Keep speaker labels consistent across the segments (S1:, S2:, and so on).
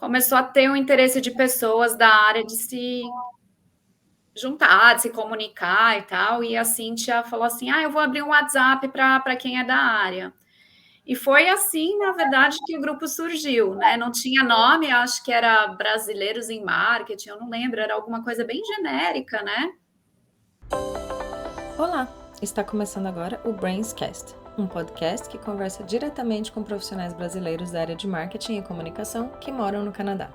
S1: começou a ter um interesse de pessoas da área de se juntar, de se comunicar e tal, e a Cíntia falou assim, eu vou abrir um WhatsApp para quem é da área. E foi assim, na verdade, que o grupo surgiu, né? Não tinha nome, acho que era Brasileiros em Marketing, eu não lembro, era alguma coisa bem genérica, né?
S2: Olá, está começando agora o Brainscast, um podcast que conversa diretamente com profissionais brasileiros da área de marketing e comunicação que moram no Canadá.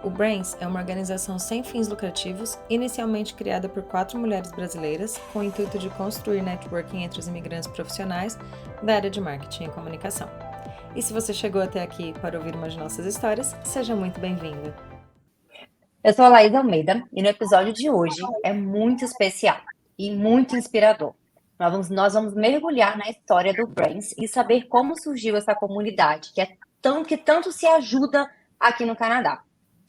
S2: O Brains é uma organização sem fins lucrativos, inicialmente criada por 4 mulheres brasileiras, com o intuito de construir networking entre os imigrantes profissionais da área de marketing e comunicação. E se você chegou até aqui para ouvir uma de nossas histórias, seja muito bem-vindo.
S3: Eu sou a Laís Almeida e no episódio de hoje é muito especial e muito inspirador. Nós vamos mergulhar na história do Brains e saber como surgiu essa comunidade que tanto se ajuda aqui no Canadá.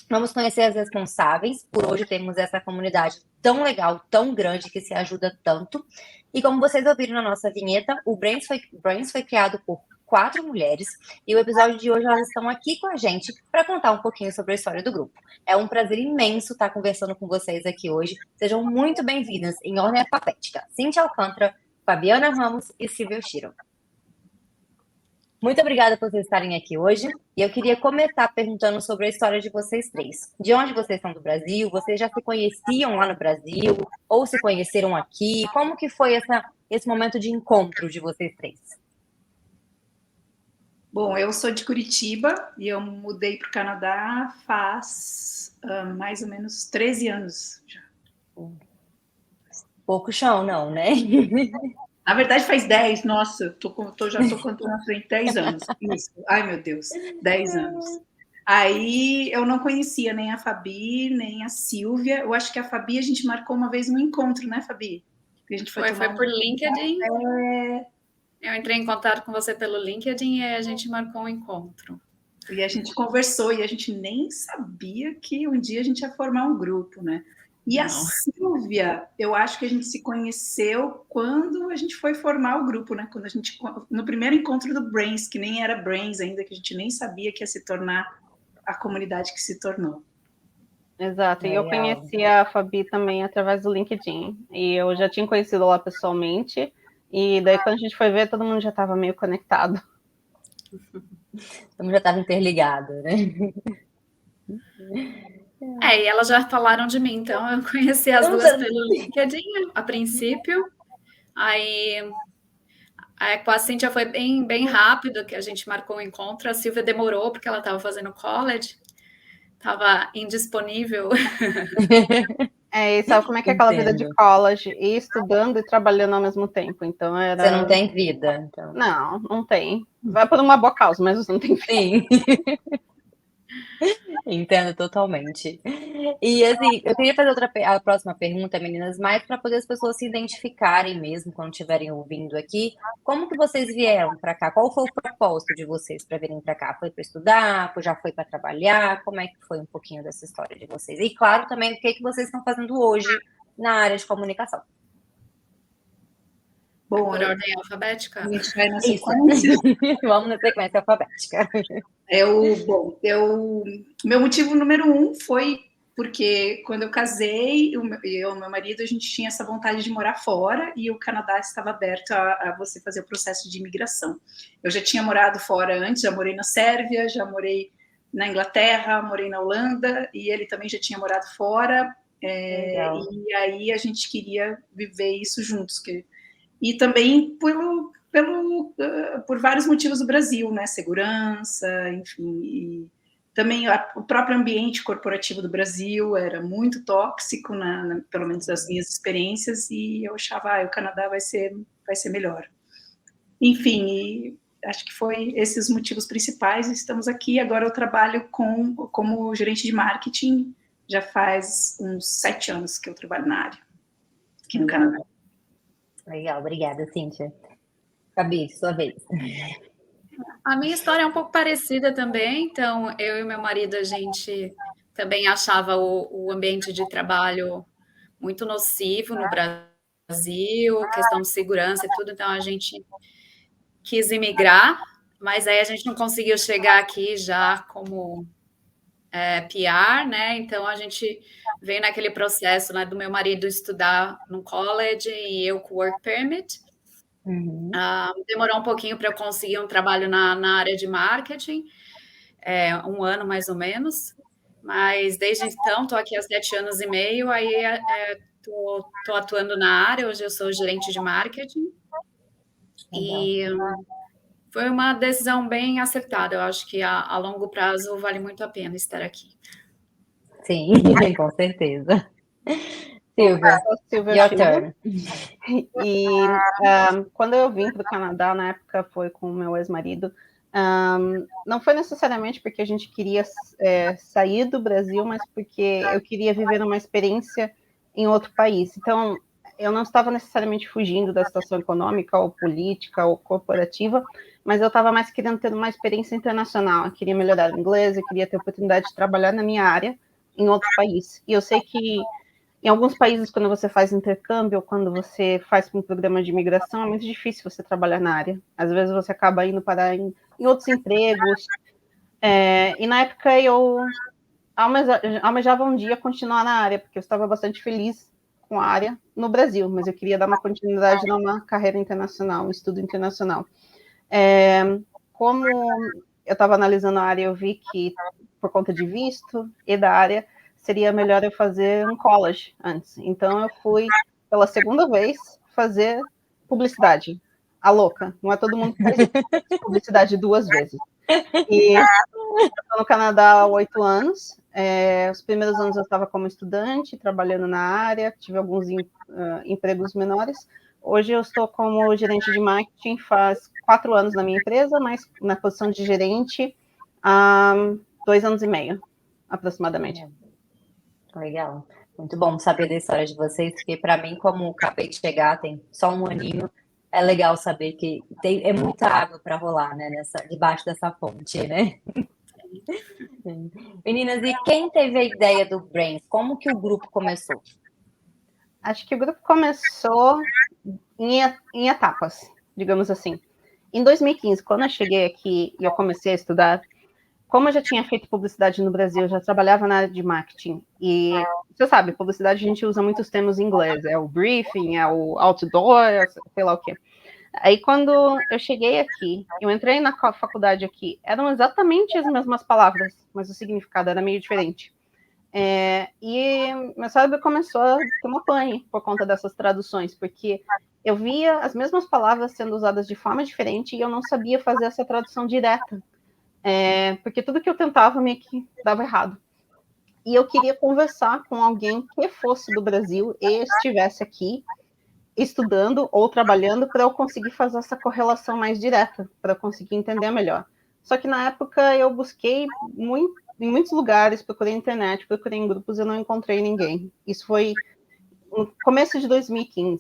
S3: Vamos conhecer as responsáveis por hoje termos essa comunidade tão legal, tão grande, que se ajuda tanto. E como vocês ouviram na nossa vinheta, o Brains foi criado por 4 mulheres e o episódio de hoje elas estão aqui com a gente para contar um pouquinho sobre a história do grupo. É um prazer imenso estar conversando com vocês aqui hoje. Sejam muito bem-vindas em ordem alfabética. Cíntia Alcântara, Fabiana Ramos e Silvia Oshiro. Muito obrigada por vocês estarem aqui hoje. E eu queria começar perguntando sobre a história de vocês três. De onde vocês são do Brasil? Vocês já se conheciam lá no Brasil? Ou se conheceram aqui? Como que foi esse momento de encontro de vocês três?
S4: Bom, eu sou de Curitiba e eu mudei para o Canadá faz mais ou menos 13 anos já.
S3: Pouco chão, não, né?
S4: Na verdade, faz 10. Nossa, já estou contando na frente 10 anos. Isso. Ai, meu Deus, 10 anos. Aí eu não conhecia nem a Fabi, nem a Silvia. Eu acho que a Fabi a gente marcou uma vez um encontro, né, Fabi?
S1: A gente foi por LinkedIn. Eu entrei em contato com você pelo LinkedIn e a gente marcou um encontro.
S4: E a gente conversou e a gente nem sabia que um dia a gente ia formar um grupo, né? E a Silvia, eu acho que a gente se conheceu quando a gente foi formar o grupo, né? No primeiro encontro do Brains, que nem era Brains ainda, que a gente nem sabia que ia se tornar a comunidade que se tornou.
S5: Exato, e eu conheci a Fabi também através do LinkedIn, e eu já tinha conhecido lá pessoalmente, e daí quando a gente foi ver, todo mundo já estava meio conectado.
S3: Todo mundo já estava interligado, né?
S1: E elas já falaram de mim, então eu conheci as duas pelo LinkedIn a princípio. Aí com a Cíntia foi bem rápido, que a gente marcou o encontro. A Silvia demorou, porque ela estava fazendo college, estava indisponível.
S5: E sabe como é que é aquela vida de college, e estudando e trabalhando ao mesmo tempo, então era...
S3: Você não tem vida, então.
S5: Não tem. Vai por uma boa causa, mas você não tem vida.
S3: Sim. Entendo totalmente. E assim, eu queria fazer a próxima pergunta, meninas, mais para poder as pessoas se identificarem mesmo quando estiverem ouvindo aqui. Como que vocês vieram para cá? Qual foi o propósito de vocês para virem para cá? Foi para estudar? Já foi para trabalhar? Como é que foi um pouquinho dessa história de vocês? E claro, também o que vocês estão fazendo hoje na área de comunicação.
S1: Bom, por ordem alfabética?
S4: A gente vai na sequência.
S3: Vamos na sequência alfabética.
S4: Meu motivo número 1 foi porque quando eu casei, eu e meu marido, a gente tinha essa vontade de morar fora e o Canadá estava aberto a você fazer o processo de imigração. Eu já tinha morado fora antes, já morei na Sérvia, já morei na Inglaterra, morei na Holanda e ele também já tinha morado fora. E aí a gente queria viver isso juntos. E também por vários motivos do Brasil, né? Segurança, enfim. E também o próprio ambiente corporativo do Brasil era muito tóxico, pelo menos das minhas experiências, e eu achava, o Canadá vai ser melhor. Enfim, e acho que foi esses os motivos principais. Estamos aqui, agora eu trabalho como gerente de marketing, já faz uns 7 anos que eu trabalho na área, aqui no Canadá.
S3: Legal, obrigada, Cíntia. Fabi, sua vez.
S1: A minha história é um pouco parecida também. Então, eu e meu marido, a gente também achava o ambiente de trabalho muito nocivo no Brasil, questão de segurança e tudo. Então, a gente quis imigrar, mas aí a gente não conseguiu chegar aqui já como PR, né? Então a gente veio naquele processo, né, do meu marido estudar no college e eu com work permit. Demorou um pouquinho para eu conseguir um trabalho na área de marketing, 1 ano mais ou menos, mas desde então estou aqui há 7 anos e meio, aí estou atuando na área, hoje eu sou gerente de marketing. E foi uma decisão bem acertada, eu acho que a longo prazo vale muito a pena estar aqui.
S3: Sim, com certeza. Silvia,
S5: Silvia
S3: your
S5: Schiller.
S3: turn.
S5: E quando eu vim para o Canadá, na época foi com o meu ex-marido, não foi necessariamente porque a gente queria sair do Brasil, mas porque eu queria viver uma experiência em outro país. Então, eu não estava necessariamente fugindo da situação econômica ou política ou corporativa, mas eu estava mais querendo ter uma experiência internacional. Eu queria melhorar o inglês, eu queria ter a oportunidade de trabalhar na minha área em outro país. E eu sei que em alguns países, quando você faz intercâmbio ou quando você faz um programa de imigração, é muito difícil você trabalhar na área. Às vezes você acaba indo parar em outros empregos. E na época eu almejava um dia continuar na área, porque eu estava bastante feliz com a área no Brasil, mas eu queria dar uma continuidade numa carreira internacional, um estudo internacional. Como eu estava analisando a área, eu vi que, por conta de visto e da área, seria melhor eu fazer um college antes. Então, eu fui, pela segunda vez, fazer publicidade. A louca. Não é todo mundo que faz publicidade 2 vezes. E eu estou no Canadá há 8 anos. Os primeiros anos eu estava como estudante, trabalhando na área, tive alguns empregos menores. Hoje eu estou como gerente de marketing, faz 4 anos na minha empresa, mas na posição de gerente há 2 anos e meio, aproximadamente.
S3: Legal. Muito bom saber da história de vocês, porque para mim, como acabei de chegar, tem só 1 aninho, é legal saber que é muita água para rolar, né, debaixo dessa ponte, né? Meninas, e quem teve a ideia do Brains? Como que o grupo começou?
S5: Acho que o grupo começou em etapas, digamos assim. Em 2015, quando eu cheguei aqui e eu comecei a estudar, como eu já tinha feito publicidade no Brasil, eu já trabalhava na área de marketing. E você sabe, publicidade a gente usa muitos termos em inglês. É o briefing, é o outdoor, sei lá o quê. Aí, quando eu cheguei aqui, eu entrei na faculdade aqui, eram exatamente as mesmas palavras, mas o significado era meio diferente. E meu cérebro começou a ter uma pane por conta dessas traduções, porque eu via as mesmas palavras sendo usadas de forma diferente e eu não sabia fazer essa tradução direta, porque tudo que eu tentava meio que dava errado. E eu queria conversar com alguém que fosse do Brasil e estivesse aqui estudando ou trabalhando para eu conseguir fazer essa correlação mais direta, para eu conseguir entender melhor. Só que na época eu busquei em muitos lugares, procurei na internet, procurei em grupos e eu não encontrei ninguém. Isso foi no começo de 2015.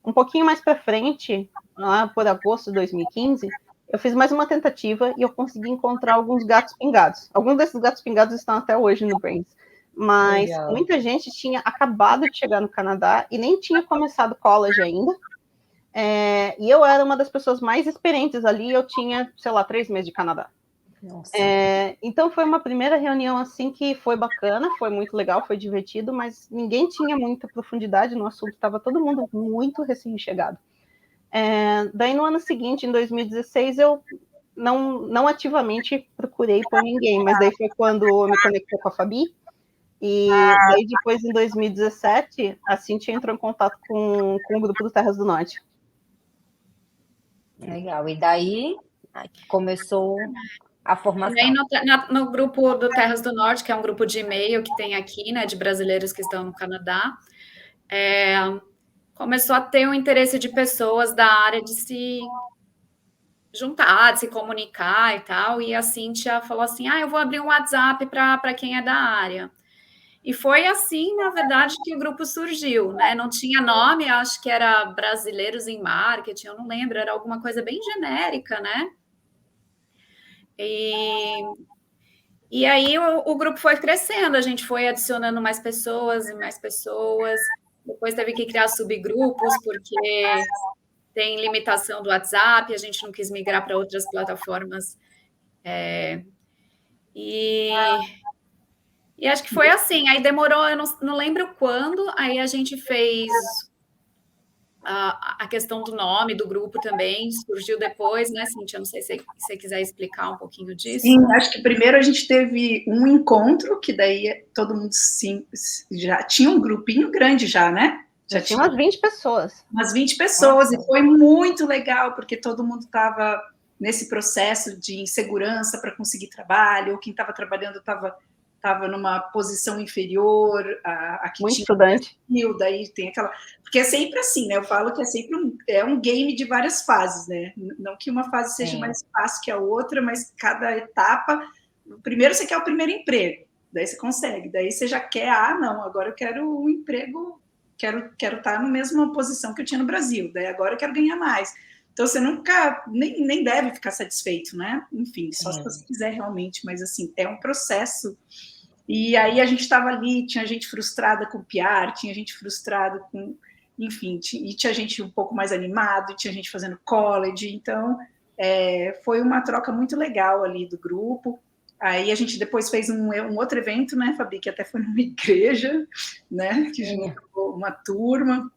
S5: Um pouquinho mais para frente, lá por agosto de 2015, eu fiz mais uma tentativa e eu consegui encontrar alguns gatos pingados. Alguns desses gatos pingados estão até hoje no Brains. Mas legal. Muita gente tinha acabado de chegar no Canadá e nem tinha começado college ainda. E eu era uma das pessoas mais experientes ali, eu tinha, sei lá, 3 meses de Canadá. Então foi uma primeira reunião assim que foi bacana, foi muito legal, foi divertido, mas ninguém tinha muita profundidade no assunto, estava todo mundo muito recém-chegado. Daí no ano seguinte, em 2016, eu não ativamente procurei por ninguém, mas daí foi quando eu me conectei com a Fabi, e daí depois, em 2017, a Cintia entrou em contato com o grupo do Terras do Norte.
S3: Legal, e daí começou a formação.
S1: E aí, no grupo do Terras do Norte, que é um grupo de e-mail que tem aqui, né, de brasileiros que estão no Canadá, começou a ter um interesse de pessoas da área de se juntar, de se comunicar e tal, e a Cíntia falou assim, eu vou abrir um WhatsApp para quem é da área. E foi assim, na verdade, que o grupo surgiu, né? Não tinha nome, acho que era Brasileiros em Marketing, eu não lembro, era alguma coisa bem genérica, né? E aí o grupo foi crescendo, a gente foi adicionando mais pessoas e mais pessoas. Depois teve que criar subgrupos, porque tem limitação do WhatsApp, a gente não quis migrar para outras plataformas. E acho que foi assim, aí demorou, eu não lembro quando, aí a gente fez a questão do nome do grupo também, surgiu depois, né, Cíntia? Não sei se você quiser explicar um pouquinho disso.
S4: Sim, acho que primeiro a gente teve um encontro, que daí todo mundo já tinha um grupinho grande já, né?
S5: Já tinha umas 20 pessoas.
S4: Umas 20 pessoas, e foi muito legal, porque todo mundo estava nesse processo de insegurança para conseguir trabalho, ou quem estava trabalhando estava numa posição inferior a que
S5: muito
S4: tinha
S5: estudante.
S4: Daí tem aquela... Porque é sempre assim, né? Eu falo que é sempre um game de várias fases, né? Não que uma fase seja mais fácil que a outra, mas cada etapa... Primeiro você quer o primeiro emprego, daí você consegue. Daí você já quer, não, agora eu quero um emprego... Quero estar na mesma posição que eu tinha no Brasil, daí agora eu quero ganhar mais. Então, você nunca, nem deve ficar satisfeito, né? Enfim, só se você quiser realmente, mas assim, é um processo. E aí a gente estava ali, tinha gente frustrada com o PR, tinha gente frustrada com, enfim, e tinha gente um pouco mais animado, tinha gente fazendo college, então foi uma troca muito legal ali do grupo. Aí a gente depois fez um outro evento, né, Fabi, que até foi numa igreja, né, que juntou uma turma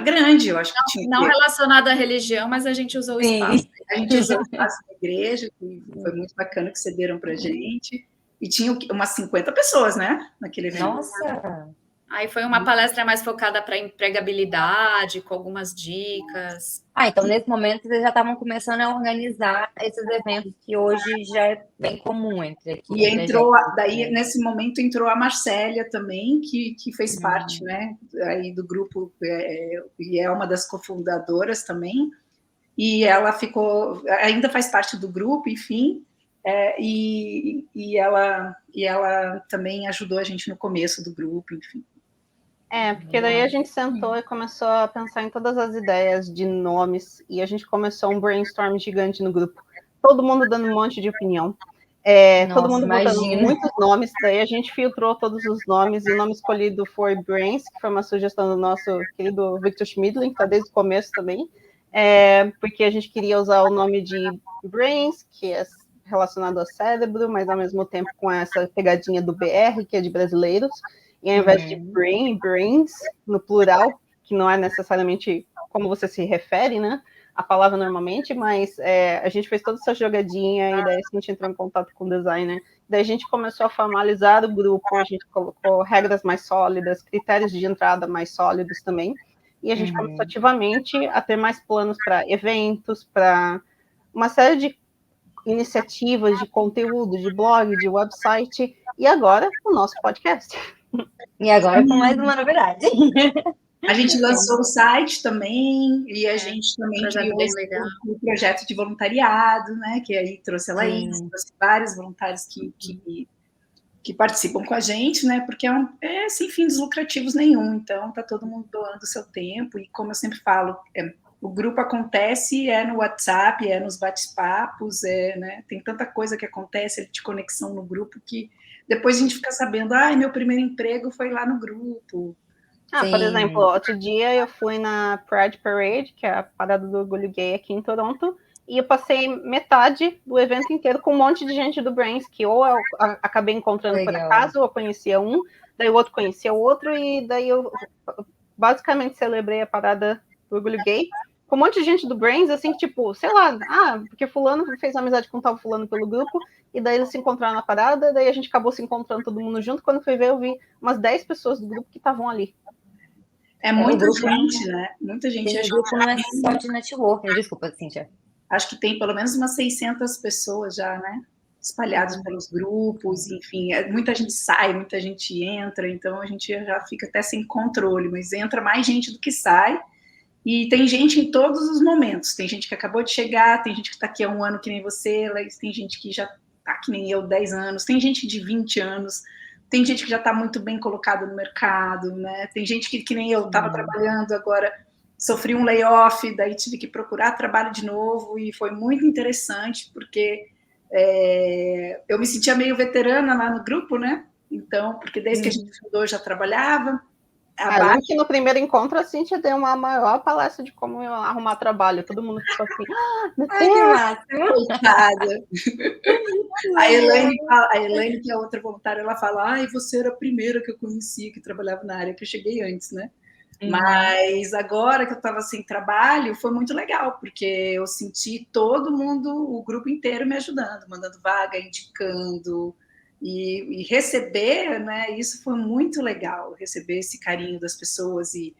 S4: grande, eu acho que tinha.
S1: Não relacionada à religião, mas a gente usou o espaço.
S4: A gente usou o espaço da igreja, que foi muito bacana, que cederam pra gente. E tinha umas 50 pessoas, né, naquele evento.
S3: Nossa!
S1: Aí foi uma palestra mais focada para empregabilidade, com algumas dicas.
S3: Então nesse momento vocês já estavam começando a organizar esses eventos que hoje já é bem comum entre aqui.
S4: E entrou, daí nesse momento entrou a Marcélia também, que fez parte, né, aí do grupo, e é uma das cofundadoras também, e ela ainda faz parte do grupo, enfim, e ela também ajudou a gente no começo do grupo, enfim.
S5: Porque daí a gente sentou e começou a pensar em todas as ideias de nomes, e a gente começou um brainstorm gigante no grupo. Todo mundo dando um monte de opinião. Todo mundo botando muitos nomes, daí a gente filtrou todos os nomes, e o nome escolhido foi Brains, que foi uma sugestão do nosso querido Victor Schmidlin, que está desde o começo também, porque a gente queria usar o nome de Brains, que é relacionado ao cérebro, mas ao mesmo tempo com essa pegadinha do BR, que é de brasileiros, e ao invés de brains, no plural, que não é necessariamente como você se refere, né, a palavra normalmente, mas a gente fez toda essa jogadinha, e daí a gente entrou em contato com o designer, daí a gente começou a formalizar o grupo, a gente colocou regras mais sólidas, critérios de entrada mais sólidos também, e a gente começou ativamente a ter mais planos para eventos, para uma série de iniciativas de conteúdo, de blog, de website, e agora o nosso podcast.
S3: E agora com mais uma novidade.
S4: A gente lançou o site também, e a gente também criou o projeto de voluntariado, né? Que aí trouxe a Laís, trouxe vários voluntários que participam com a gente, né? Porque é sem fins lucrativos nenhum, então tá todo mundo doando o seu tempo, e como eu sempre falo, o grupo acontece, no WhatsApp, nos bate-papos, né? Tem tanta coisa que acontece de conexão no grupo que depois a gente fica sabendo, meu primeiro emprego foi lá no grupo.
S5: Por exemplo, outro dia eu fui na Pride Parade, que é a parada do orgulho gay aqui em Toronto, e eu passei metade do evento inteiro com um monte de gente do Brains, que ou eu acabei encontrando por acaso, ou eu conhecia um, daí o outro conhecia o outro, e daí eu basicamente celebrei a parada do orgulho gay com um monte de gente do Brains, assim, tipo, sei lá, porque fulano fez amizade com tal fulano pelo grupo, e daí eles se encontraram na parada, daí a gente acabou se encontrando todo mundo junto, quando fui ver, eu vi umas 10 pessoas do grupo que estavam ali.
S4: É muita gente, né? Muita gente.
S3: O grupo não é só de networking. Desculpa, Cíntia.
S4: Acho que tem pelo menos umas 600 pessoas já, né? Espalhadas pelos grupos, enfim. Muita gente sai, muita gente entra, então a gente já fica até sem controle, mas entra mais gente do que sai. E tem gente em todos os momentos. Tem gente que acabou de chegar, tem gente que está aqui há um ano que nem você, tem gente que já está que nem eu, 10 anos, tem gente de 20 anos, tem gente que já está muito bem colocada no mercado, né? Tem gente que nem eu estava trabalhando, agora sofri um layoff, daí tive que procurar trabalho de novo, e foi muito interessante, porque eu me sentia meio veterana lá no grupo, né? Então, porque desde que a gente fundou eu já trabalhava, A
S5: Eu lembro
S4: Bárbara,
S5: que no primeiro encontro a Cíntia deu uma maior palestra de como arrumar trabalho. Todo mundo ficou assim, meu
S3: Ai, que
S5: Deus,
S3: massa.
S4: coitada. A Elaine, que é outra voluntária, ela fala, ai, você era a primeira que eu conheci que trabalhava na área, que eu cheguei antes, né? Mas agora que eu estava sem trabalho, foi muito legal, porque eu senti todo mundo, o grupo inteiro me ajudando, mandando vaga, indicando, e receber, né? Isso foi muito legal, receber esse carinho das pessoas e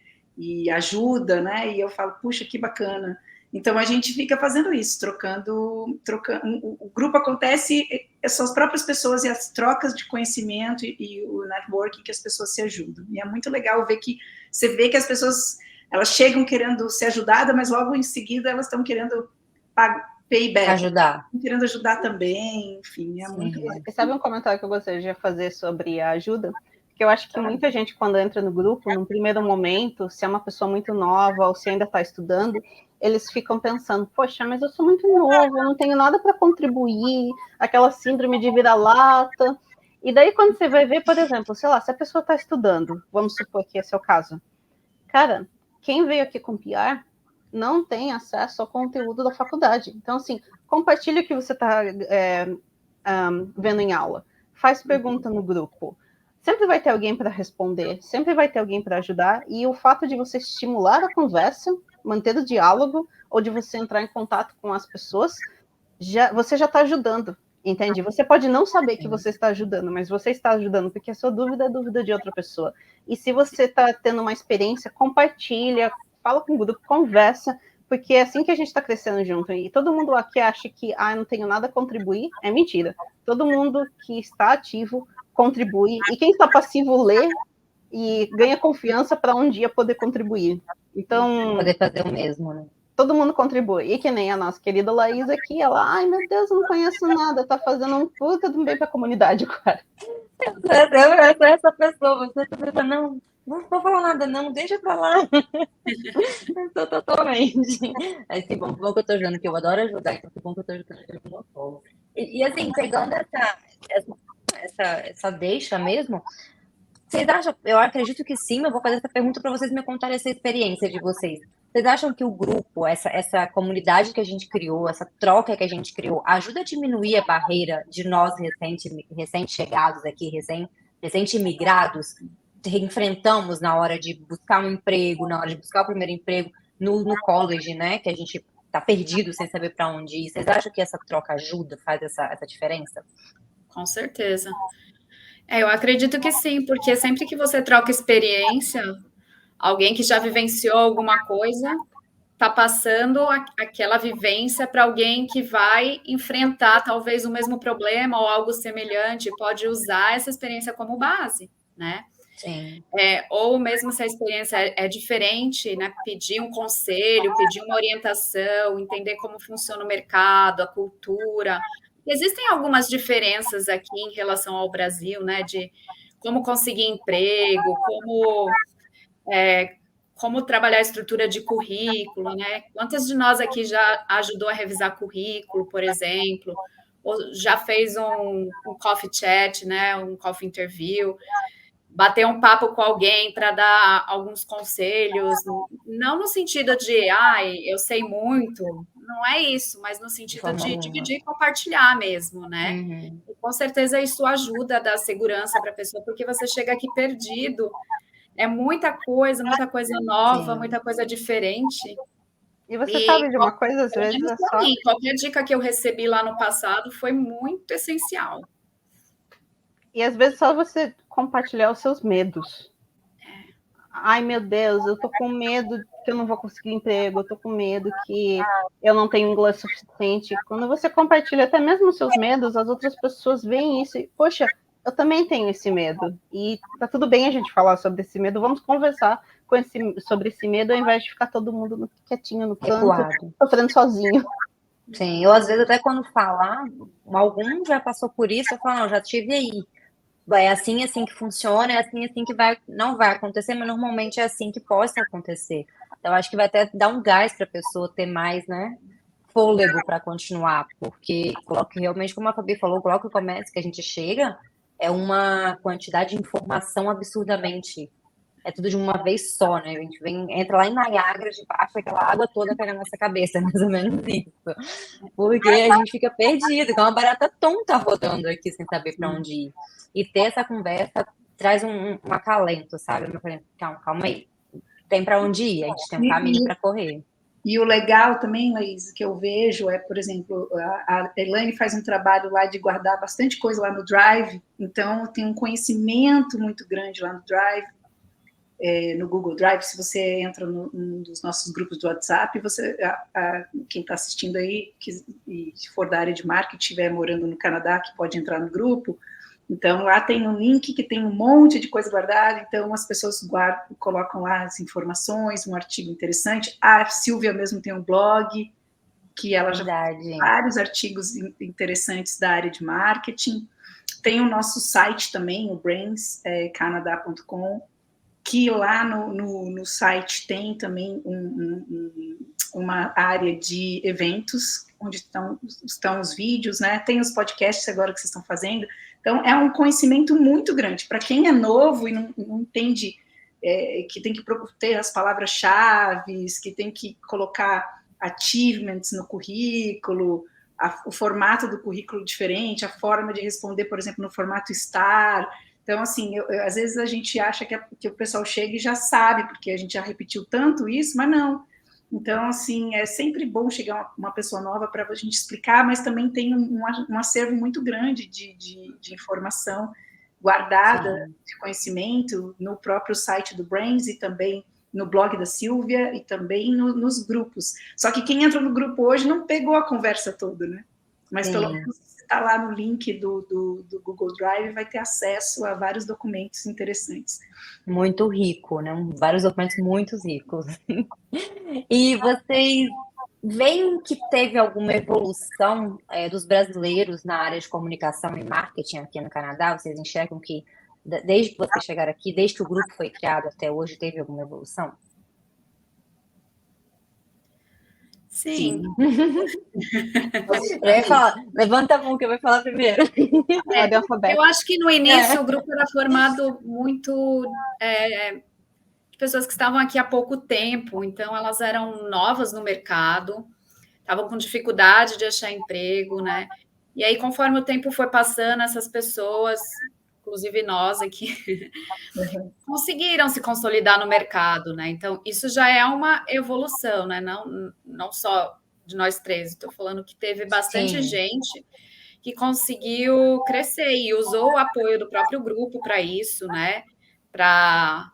S4: ajuda, né? E eu falo, puxa, que bacana. Então a gente fica fazendo isso, trocando. O grupo acontece, são as próprias pessoas e as trocas de conhecimento e o networking que as pessoas se ajudam. E é muito legal ver que você vê que as pessoas elas chegam querendo ser ajudadas, mas logo em seguida elas estão querendo payback,
S3: Ajudar.
S4: querendo ajudar também, enfim, é
S3: Sim.
S4: muito legal.
S5: E sabe um comentário que eu gostaria de fazer sobre a ajuda? Porque eu acho que muita gente, quando entra no grupo, num primeiro momento, se é uma pessoa muito nova ou se ainda está estudando, eles ficam pensando, poxa, mas eu sou muito novo, eu não tenho nada para contribuir, aquela síndrome de vira-lata. E daí, quando você vai ver, por exemplo, sei lá, se a pessoa está estudando, vamos supor que esse é o caso, cara, quem veio aqui com PR não tem acesso ao conteúdo da faculdade. Então, assim, compartilha o que você está vendo em aula. Faz pergunta no grupo. Sempre vai ter alguém para responder, sempre vai ter alguém para ajudar, e o fato de você estimular a conversa, manter o diálogo, ou de você entrar em contato com as pessoas, você já está ajudando, entende? Você pode não saber que você está ajudando, mas você está ajudando, porque a sua dúvida é a dúvida de outra pessoa. E se você está tendo uma experiência, compartilha, fala com o grupo, conversa, porque é assim que a gente está crescendo junto. E todo mundo aqui acha que eu não tenho nada a contribuir, é mentira. Todo mundo que está ativo contribui, e quem está passivo lê e ganha confiança para um dia poder contribuir. Então,
S3: Poder fazer o mesmo, né?
S5: todo mundo contribui. E que nem a nossa querida Laís aqui, ela, ai meu Deus, eu não conheço nada, tá fazendo um puta do bem para a comunidade, cara.
S3: Eu sou essa pessoa, você tá pensando, não vou falar nada, não, deixa pra lá. Eu sou totalmente. Aí, que bom que eu tô ajudando, que eu adoro ajudar, então que bom que eu tô ajudando de alguma forma. E assim, pegando essa deixa mesmo, vocês acham, eu acredito que sim, eu vou fazer essa pergunta para vocês me contarem essa experiência de vocês. Vocês acham que o grupo, essa comunidade que a gente criou, essa troca que a gente criou, ajuda a diminuir a barreira de nós recém-chegados aqui, recém-imigrados, que enfrentamos na hora de buscar um emprego, na hora de buscar o primeiro emprego no college, né? Que a gente tá perdido sem saber para onde ir. Vocês acham que essa troca ajuda, faz essa diferença?
S1: Com certeza. Eu acredito que sim, porque sempre que você troca experiência, alguém que já vivenciou alguma coisa está passando aquela vivência para alguém que vai enfrentar talvez o mesmo problema ou algo semelhante, pode usar essa experiência como base, né?
S3: Sim.
S1: Ou mesmo se a experiência é diferente, né? Pedir um conselho, pedir uma orientação, entender como funciona o mercado, a cultura. Existem algumas diferenças aqui em relação ao Brasil, né? De como conseguir emprego, como trabalhar a estrutura de currículo, né? Quantas de nós aqui já ajudou a revisar currículo, por exemplo, ou já fez um coffee chat, né? Um coffee interview, bater um papo com alguém para dar alguns conselhos, não no sentido de, eu sei muito, não é isso, mas no sentido de dividir e compartilhar mesmo, né?
S3: Uhum.
S1: E com certeza isso ajuda a dar segurança para a pessoa, porque você chega aqui perdido, é muita coisa nova,
S3: Sim.
S1: muita coisa diferente.
S5: E você sabe de uma coisa, às
S1: Pelo
S5: vezes
S1: menos
S5: é
S1: para
S5: só...
S1: mim, qualquer dica que eu recebi lá no passado foi muito essencial.
S5: E às vezes só você compartilhar os seus medos. Ai, meu Deus, eu tô com medo que eu não vou conseguir emprego, eu tô com medo que eu não tenho inglês suficiente. Quando você compartilha até mesmo os seus medos, as outras pessoas veem isso e, poxa, eu também tenho esse medo. E tá tudo bem a gente falar sobre esse medo, vamos conversar sobre esse medo, ao invés de ficar todo mundo quietinho no canto, sofrendo sozinho.
S3: Sim, eu às vezes até quando falar, algum já passou por isso, eu falo, não, já tive aí. É assim que funciona, é assim que não vai acontecer, mas normalmente é assim que possa acontecer. Então, acho que vai até dar um gás para a pessoa ter mais, né, fôlego para continuar, porque realmente, como a Fabi falou, logo que começa, que a gente chega, é uma quantidade de informação absurdamente é tudo de uma vez só, né? A gente entra lá em Niágara, de baixo, aquela água toda cai na nossa cabeça, mais ou menos isso. Porque a gente fica perdido, que é uma barata tonta rodando aqui sem saber para onde ir. E ter essa conversa traz um acalento, sabe? Eu falei, calma aí, tem para onde ir, a gente tem um caminho para correr.
S4: E o legal também, Laís, que eu vejo é, por exemplo, a Elaine faz um trabalho lá de guardar bastante coisa lá no Drive, então tem um conhecimento muito grande lá no Drive, no Google Drive. Se você entra num dos nossos grupos do WhatsApp, quem está assistindo aí, e se for da área de marketing, estiver morando no Canadá, que pode entrar no grupo, então lá tem um link que tem um monte de coisa guardada, então as pessoas colocam lá as informações, um artigo interessante. A Silvia mesmo tem um blog, que ela já fez vários artigos interessantes da área de marketing. Tem o nosso site também, o brainscanada.com, que lá no site tem também uma área de eventos, onde estão os vídeos, né? Tem os podcasts agora que vocês estão fazendo. Então, é um conhecimento muito grande. Para quem é novo e não entende que tem que ter as palavras-chave, que tem que colocar achievements no currículo, o formato do currículo diferente, a forma de responder, por exemplo, no formato STAR. Então, assim, às vezes a gente acha que o pessoal chega e já sabe, porque a gente já repetiu tanto isso, mas não. Então, assim, é sempre bom chegar uma pessoa nova para a gente explicar, mas também tem um acervo muito grande de informação guardada, de conhecimento, no próprio site do Brains e também no blog da Silvia e também nos grupos. Só que quem entra no grupo hoje não pegou a conversa toda, né? Mas pelo menos está lá no link do Google Drive, vai ter acesso a vários documentos interessantes.
S3: Muito rico, né? Vários documentos muito ricos. E vocês veem que teve alguma evolução dos brasileiros na área de comunicação e marketing aqui no Canadá? Vocês enxergam que, desde que vocês chegaram aqui, desde que o grupo foi criado até hoje, teve alguma evolução?
S1: Sim.
S3: Eu ia falar, levanta a mão que eu vou falar primeiro.
S1: Eu acho que no início o grupo era formado muito de pessoas que estavam aqui há pouco tempo, então elas eram novas no mercado, estavam com dificuldade de achar emprego, né? E aí, conforme o tempo foi passando, essas pessoas, inclusive nós aqui, conseguiram se consolidar no mercado, né? Então, isso já é uma evolução, né? Não só de nós três, estou falando que teve bastante gente que conseguiu crescer e usou o apoio do próprio grupo para isso, né? Para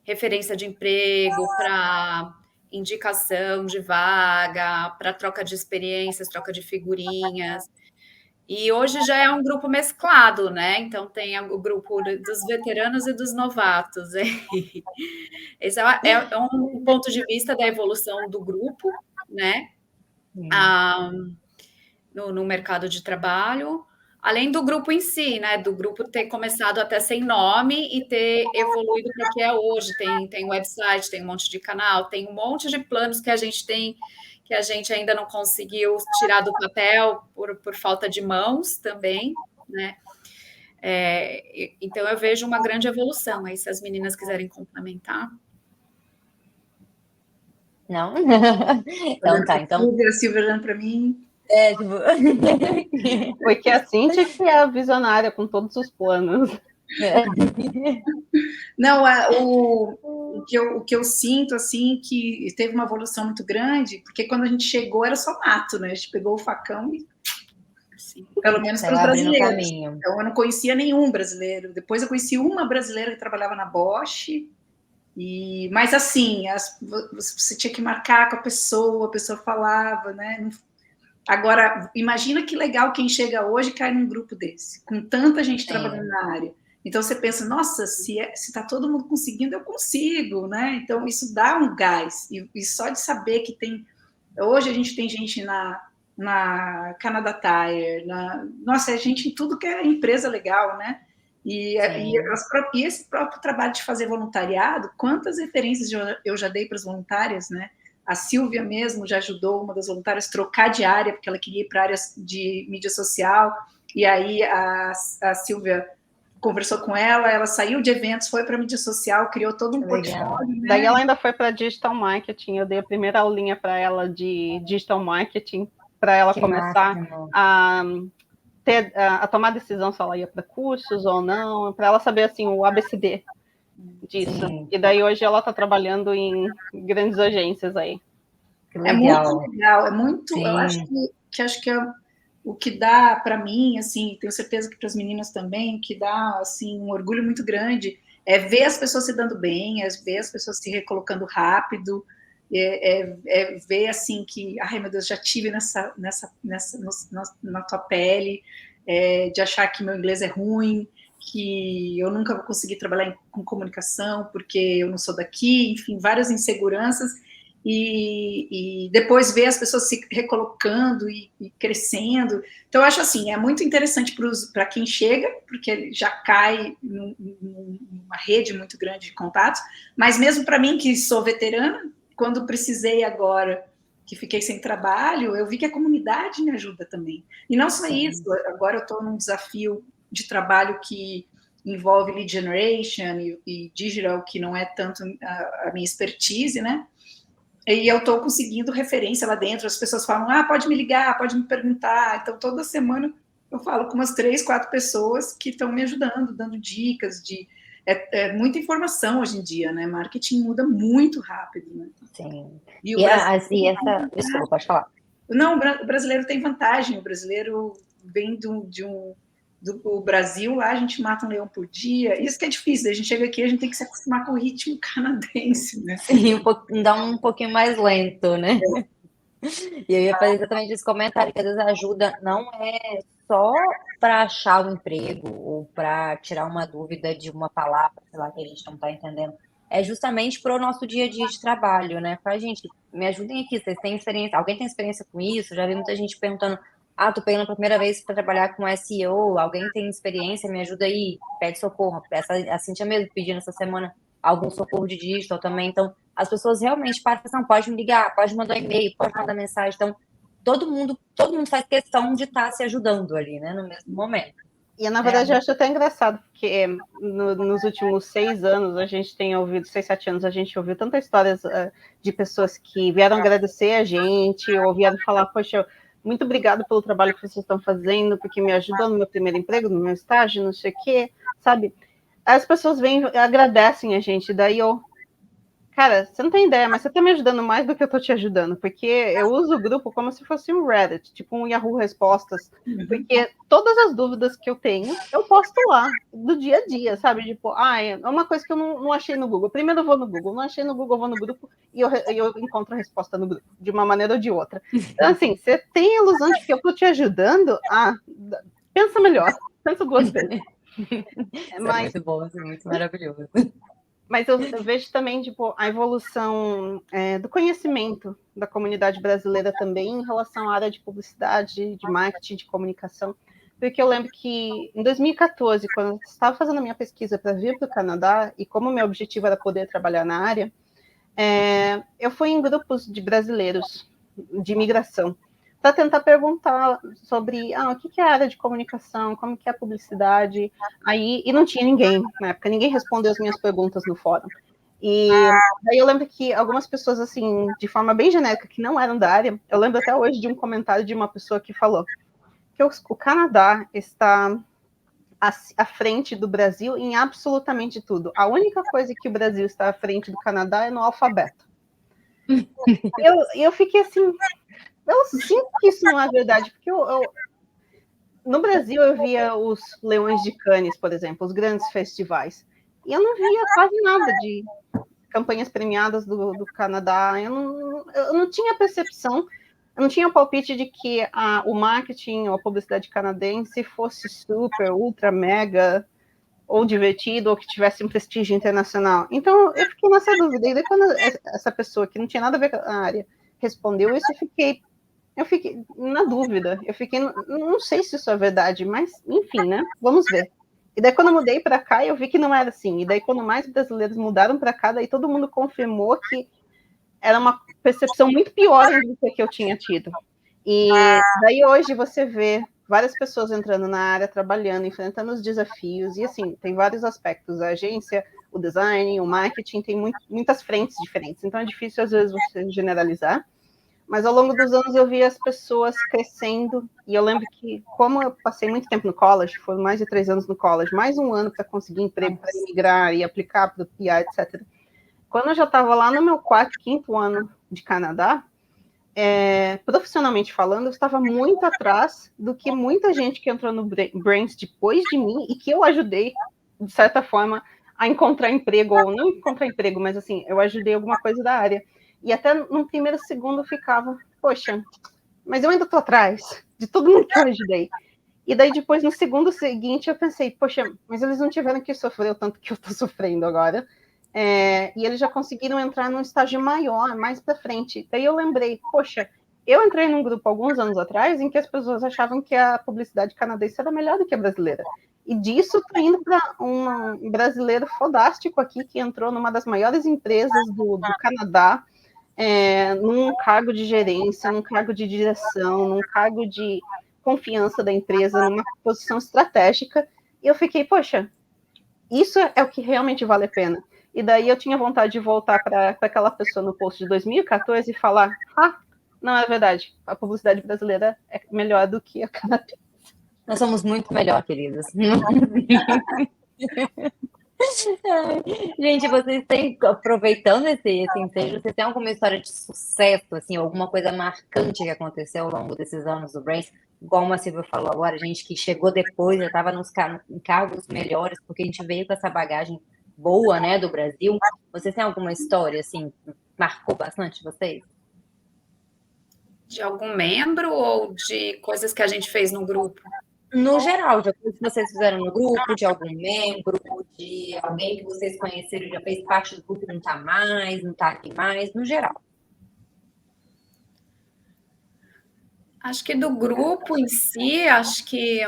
S1: referência de emprego, para indicação de vaga, para troca de experiências, troca de figurinhas. E hoje já é um grupo mesclado, né? Então tem o grupo dos veteranos e dos novatos. Esse é um ponto de vista da evolução do grupo, né? No mercado de trabalho, além do grupo em si, né? Do grupo ter começado até sem nome e ter evoluído para o que é hoje. Tem website, tem um monte de canal, tem um monte de planos que a gente tem, que a gente ainda não conseguiu tirar do papel por falta de mãos também, né? Então eu vejo uma grande evolução. Aí, se as meninas quiserem complementar.
S3: Não? Então tá, então.
S4: A Silvia olhando para mim.
S5: Porque a Cíntia que é a visionária com todos os planos.
S4: Não, o que eu sinto, assim, que teve uma evolução muito grande, porque quando a gente chegou era só mato, né? A gente pegou o facão e, assim, pelo menos para os brasileiros. Então, eu não conhecia nenhum brasileiro. Depois eu conheci uma brasileira que trabalhava na Bosch, mas assim, você tinha que marcar com a pessoa falava, né? Agora, imagina que legal quem chega hoje e cai num grupo desse, com tanta gente trabalhando na área. Então, você pensa, nossa, se está todo mundo conseguindo, eu consigo, né? Então, isso dá um gás. E só de saber que tem... Hoje a gente tem gente na Canada Tire, nossa, é gente em tudo que é empresa legal, né? E esse próprio trabalho de fazer voluntariado, quantas referências eu já dei para as voluntárias, né? A Silvia mesmo já ajudou uma das voluntárias a trocar de área, porque ela queria ir para a área de mídia social, e aí a Silvia conversou com ela, ela saiu de eventos, foi para mídia social, criou todo um
S3: Legal.
S4: portfólio. Né?
S5: Daí ela ainda foi para digital marketing. Eu dei a primeira aulinha para ela de digital marketing, para ela
S3: Que
S5: começar
S3: máximo.
S5: a tomar decisão se ela ia para cursos ou não, para ela saber assim o ABCD disso.
S3: Sim.
S5: E daí hoje ela está trabalhando em grandes agências aí.
S3: Que
S4: É
S3: legal.
S4: muito legal, é muito.
S3: Sim.
S4: Eu acho que o que dá para mim, assim, tenho certeza que para as meninas também, o que dá assim um orgulho muito grande é ver as pessoas se dando bem, é ver as pessoas se recolocando rápido, é ver assim que, ai meu Deus, já tive na tua pele, de achar que meu inglês é ruim, que eu nunca vou conseguir trabalhar com comunicação porque eu não sou daqui, enfim, várias inseguranças. E depois ver as pessoas se recolocando e crescendo. Então, eu acho assim, é muito interessante para quem chega, porque já cai numa rede muito grande de contatos, mas mesmo para mim, que sou veterana, quando precisei agora, que fiquei sem trabalho, eu vi que a comunidade me ajuda também. E não só isso, agora eu estou num desafio de trabalho que envolve lead generation e digital, que não é tanto a minha expertise, né? E eu estou conseguindo referência lá dentro, as pessoas falam, pode me ligar, pode me perguntar. Então, toda semana eu falo com umas 3, 4 pessoas que estão me ajudando, dando dicas muita informação hoje em dia, né? Marketing muda muito rápido, né?
S3: Sim.
S4: E o brasileiro...
S3: Desculpa, pode falar.
S4: Não, o brasileiro tem vantagem, o brasileiro vem do Brasil, lá a gente mata um leão por dia, isso que é difícil, a gente chega aqui, a gente tem que se acostumar com o ritmo canadense, né?
S3: Sim, dá um pouquinho mais lento, né? E eu ia fazer exatamente esse comentário, que às vezes a ajuda não é só para achar um emprego ou para tirar uma dúvida de uma palavra, sei lá, que a gente não está entendendo. É justamente para o nosso dia a dia de trabalho, né? Fala, gente, me ajudem aqui, vocês têm experiência? Alguém tem experiência com isso? Já vi muita gente perguntando, tô pegando a primeira vez para trabalhar com SEO, alguém tem experiência, me ajuda aí, pede socorro. A Cíntia mesmo pedindo essa semana algum socorro de digital também, então as pessoas realmente param, pode me ligar, pode mandar e-mail, pode mandar mensagem, então todo mundo faz questão de estar se ajudando ali, né, no mesmo momento.
S5: E, na verdade, eu acho até engraçado, porque nos últimos 6 anos, a gente tem ouvido, 6, 7 anos, a gente ouviu tantas histórias de pessoas que vieram agradecer a gente, ou vieram falar, poxa, muito obrigado pelo trabalho que vocês estão fazendo, porque me ajudou no meu primeiro emprego, no meu estágio, não sei o quê, sabe? As pessoas vêm, agradecem a gente, daí cara, você não tem ideia, mas você tá me ajudando mais do que eu tô te ajudando, porque eu uso o grupo como se fosse um Reddit, tipo um Yahoo Respostas, porque todas as dúvidas que eu tenho, eu posto lá, do dia a dia, sabe? Tipo, é uma coisa que eu não achei no Google. Primeiro eu vou no Google, não achei no Google, eu vou no grupo e eu encontro a resposta no grupo, de uma maneira ou de outra. Então, assim, você tem a ilusão de que eu tô te ajudando, pensa melhor, pensa 2 vezes.
S3: É muito bom, é muito maravilhoso.
S5: Mas eu vejo também, tipo, a evolução do conhecimento da comunidade brasileira também em relação à área de publicidade, de marketing, de comunicação. Porque eu lembro que em 2014, quando eu estava fazendo a minha pesquisa para vir para o Canadá, e como meu objetivo era poder trabalhar na área, eu fui em grupos de brasileiros de imigração, para tentar perguntar sobre o que é a área de comunicação, como que é a publicidade, e não tinha ninguém, na época, ninguém respondeu as minhas perguntas no fórum. E daí eu lembro que algumas pessoas, assim, de forma bem genérica, que não eram da área, eu lembro até hoje de um comentário de uma pessoa que falou que o Canadá está à frente do Brasil em absolutamente tudo. A única coisa que o Brasil está à frente do Canadá é no alfabeto. Eu fiquei assim... Eu sinto que isso não é verdade, porque no Brasil eu via os Leões de Cannes, por exemplo, os grandes festivais, e eu não via quase nada de campanhas premiadas do Canadá, eu não tinha percepção, eu não tinha o palpite de que o marketing ou a publicidade canadense fosse super, ultra, mega, ou divertido, ou que tivesse um prestígio internacional. Então eu fiquei nessa dúvida, e daí quando essa pessoa que não tinha nada a ver com a área respondeu isso, eu fiquei na dúvida, não sei se isso é verdade, mas enfim, né? Vamos ver. E daí quando eu mudei para cá, eu vi que não era assim. E daí quando mais brasileiros mudaram para cá, daí todo mundo confirmou que era uma percepção muito pior do que eu tinha tido. E daí hoje você vê várias pessoas entrando na área, trabalhando, enfrentando os desafios, e assim, tem vários aspectos, a agência, o design, o marketing, tem muitas frentes diferentes, então é difícil às vezes você generalizar, mas ao longo dos anos eu vi as pessoas crescendo, e eu lembro que, como eu passei muito tempo no college, foram mais de 3 anos no college, mais um ano para conseguir emprego, para emigrar e aplicar para o PI, etc. Quando eu já estava lá no meu 4º, 5º ano de Canadá, profissionalmente falando, eu estava muito atrás do que muita gente que entrou no Brains depois de mim e que eu ajudei, de certa forma, a encontrar emprego, ou não encontrar emprego, mas assim, eu ajudei alguma coisa da área. E até no primeiro segundo eu ficava, poxa, mas eu ainda estou atrás de todo mundo que eu ajudei. E daí depois, no segundo seguinte, eu pensei, poxa, mas eles não tiveram que sofrer o tanto que eu estou sofrendo agora. E eles já conseguiram entrar num estágio maior, mais para frente. Daí eu lembrei, poxa, eu entrei num grupo alguns anos atrás em que as pessoas achavam que a publicidade canadense era melhor do que a brasileira. E disso tá indo para um brasileiro fodástico aqui, que entrou numa das maiores empresas do Canadá, num cargo de gerência, num cargo de direção, num cargo de confiança da empresa, numa posição estratégica. E eu fiquei, poxa, isso é o que realmente vale a pena. E daí eu tinha vontade de voltar para aquela pessoa no post de 2014 e falar, não, é verdade, a publicidade brasileira é melhor do que a canadense.
S3: Nós somos muito melhor, queridas. Gente, vocês têm, aproveitando esse ensejo, vocês têm alguma história de sucesso, assim, alguma coisa marcante que aconteceu ao longo desses anos do Brains? Como a Silvia falou agora, gente que chegou depois, já estava em cargos melhores, porque a gente veio com essa bagagem boa, né, do Brasil. Vocês têm alguma história, assim, que marcou bastante vocês?
S1: De algum membro ou de coisas que a gente fez no grupo?
S3: No geral, de coisas que vocês fizeram no grupo, de algum membro, de alguém que vocês conheceram, já fez parte do grupo e não está aqui mais, no geral.
S1: Acho que do grupo em si, acho que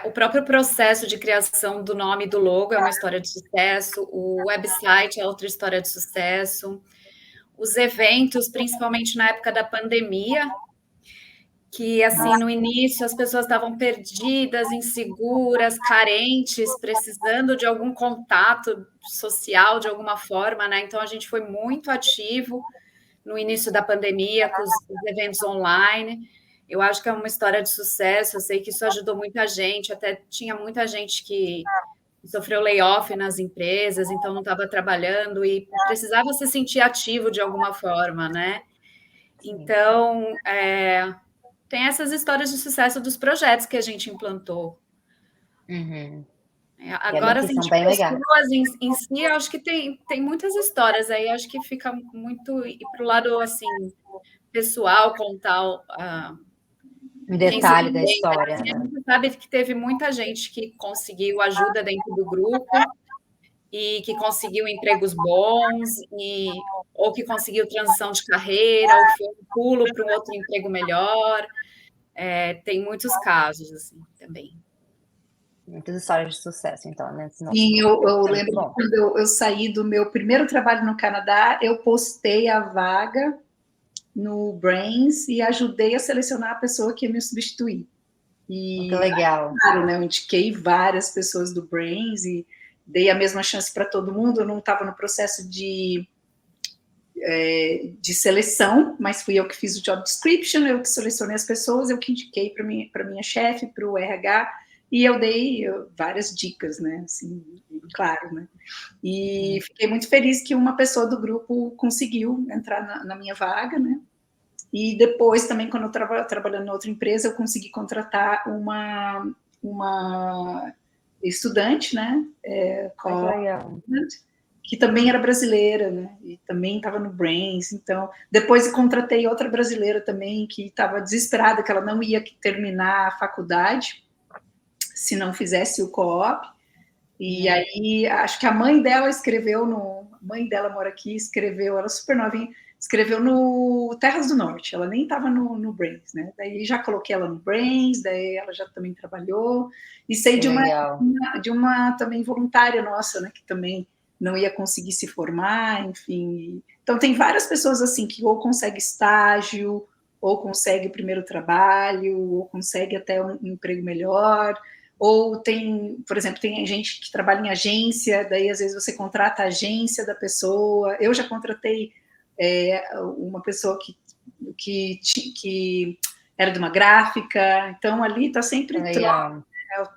S1: o próprio processo de criação do nome e do logo é uma história de sucesso, o website é outra história de sucesso, os eventos, principalmente na época da pandemia, que, assim, no início as pessoas estavam perdidas, inseguras, carentes, precisando de algum contato social de alguma forma, né? Então, a gente foi muito ativo no início da pandemia com os eventos online. Eu acho que é uma história de sucesso, eu sei que isso ajudou muita gente, até tinha muita gente que sofreu layoff nas empresas, então não estava trabalhando e precisava se sentir ativo de alguma forma, né? Então, tem essas histórias de sucesso dos projetos que a gente implantou.
S3: Uhum.
S1: Agora, assim,
S3: são
S1: de
S3: bem legais.
S1: pessoas em si, eu acho que tem muitas histórias aí, acho que fica muito ir para o lado, assim, pessoal, contar
S3: Um detalhe da história.
S1: Assim, a gente sabe que teve muita gente que conseguiu ajuda dentro do grupo e que conseguiu empregos bons, ou que conseguiu transição de carreira, ou que foi um pulo para um outro emprego melhor. Tem muitos casos, assim, também.
S3: Muitas histórias de sucesso, então, né?
S4: Sim, eu lembro que quando eu saí do meu primeiro trabalho no Canadá, eu postei a vaga no Brains e ajudei a selecionar a pessoa que ia me substituir. E,
S3: que legal.
S4: Claro, né, eu indiquei várias pessoas do Brains e dei a mesma chance para todo mundo. Eu não estava no processo de seleção, mas fui eu que fiz o job description, eu que selecionei as pessoas, eu que indiquei para minha chefe, para o RH, e eu dei várias dicas, né, assim, claro, né, e fiquei muito feliz que uma pessoa do grupo conseguiu entrar na minha vaga, né, e depois também, quando eu estava trabalhando em outra empresa, eu consegui contratar uma estudante, né, que também era brasileira, né, e também estava no Brains. Então, depois eu contratei outra brasileira também, que estava desesperada, que ela não ia terminar a faculdade se não fizesse o co-op, e aí, acho que a mãe dela escreveu a mãe dela mora aqui, escreveu, ela super novinha, escreveu no Terras do Norte, ela nem estava no Brains, né, daí já coloquei ela no Brains, daí ela já também trabalhou, e sei de uma também voluntária nossa, né, que também não ia conseguir se formar, enfim. Então, tem várias pessoas assim que ou conseguem estágio, ou consegue o primeiro trabalho, ou consegue até um emprego melhor, ou tem, por exemplo, tem gente que trabalha em agência, daí às vezes você contrata a agência da pessoa. Eu já contratei uma pessoa que era de uma gráfica, então ali está sempre troca.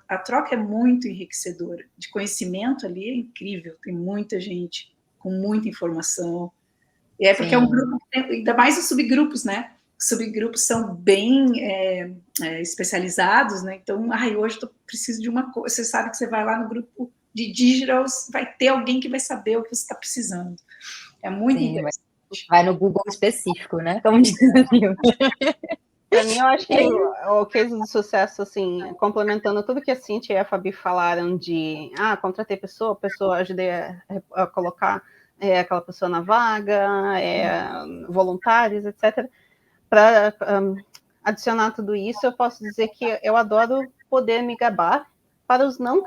S4: A troca é muito enriquecedora, de conhecimento ali é incrível, tem muita gente com muita informação, e porque é um grupo, ainda mais os subgrupos, né? Os subgrupos são bem especializados, né? Então, hoje eu preciso de uma coisa, você sabe que você vai lá no grupo de digitals, vai ter alguém que vai saber o que você está precisando. É muito interessante.
S3: Vai no Google específico, né? Como diz
S5: Para mim, eu acho que o case do sucesso, assim, complementando tudo que a Cíntia e a Fabi falaram de contratei pessoa, ajudei a colocar aquela pessoa na vaga, voluntários, etc. Para adicionar tudo isso, eu posso dizer que eu adoro poder me gabar para os não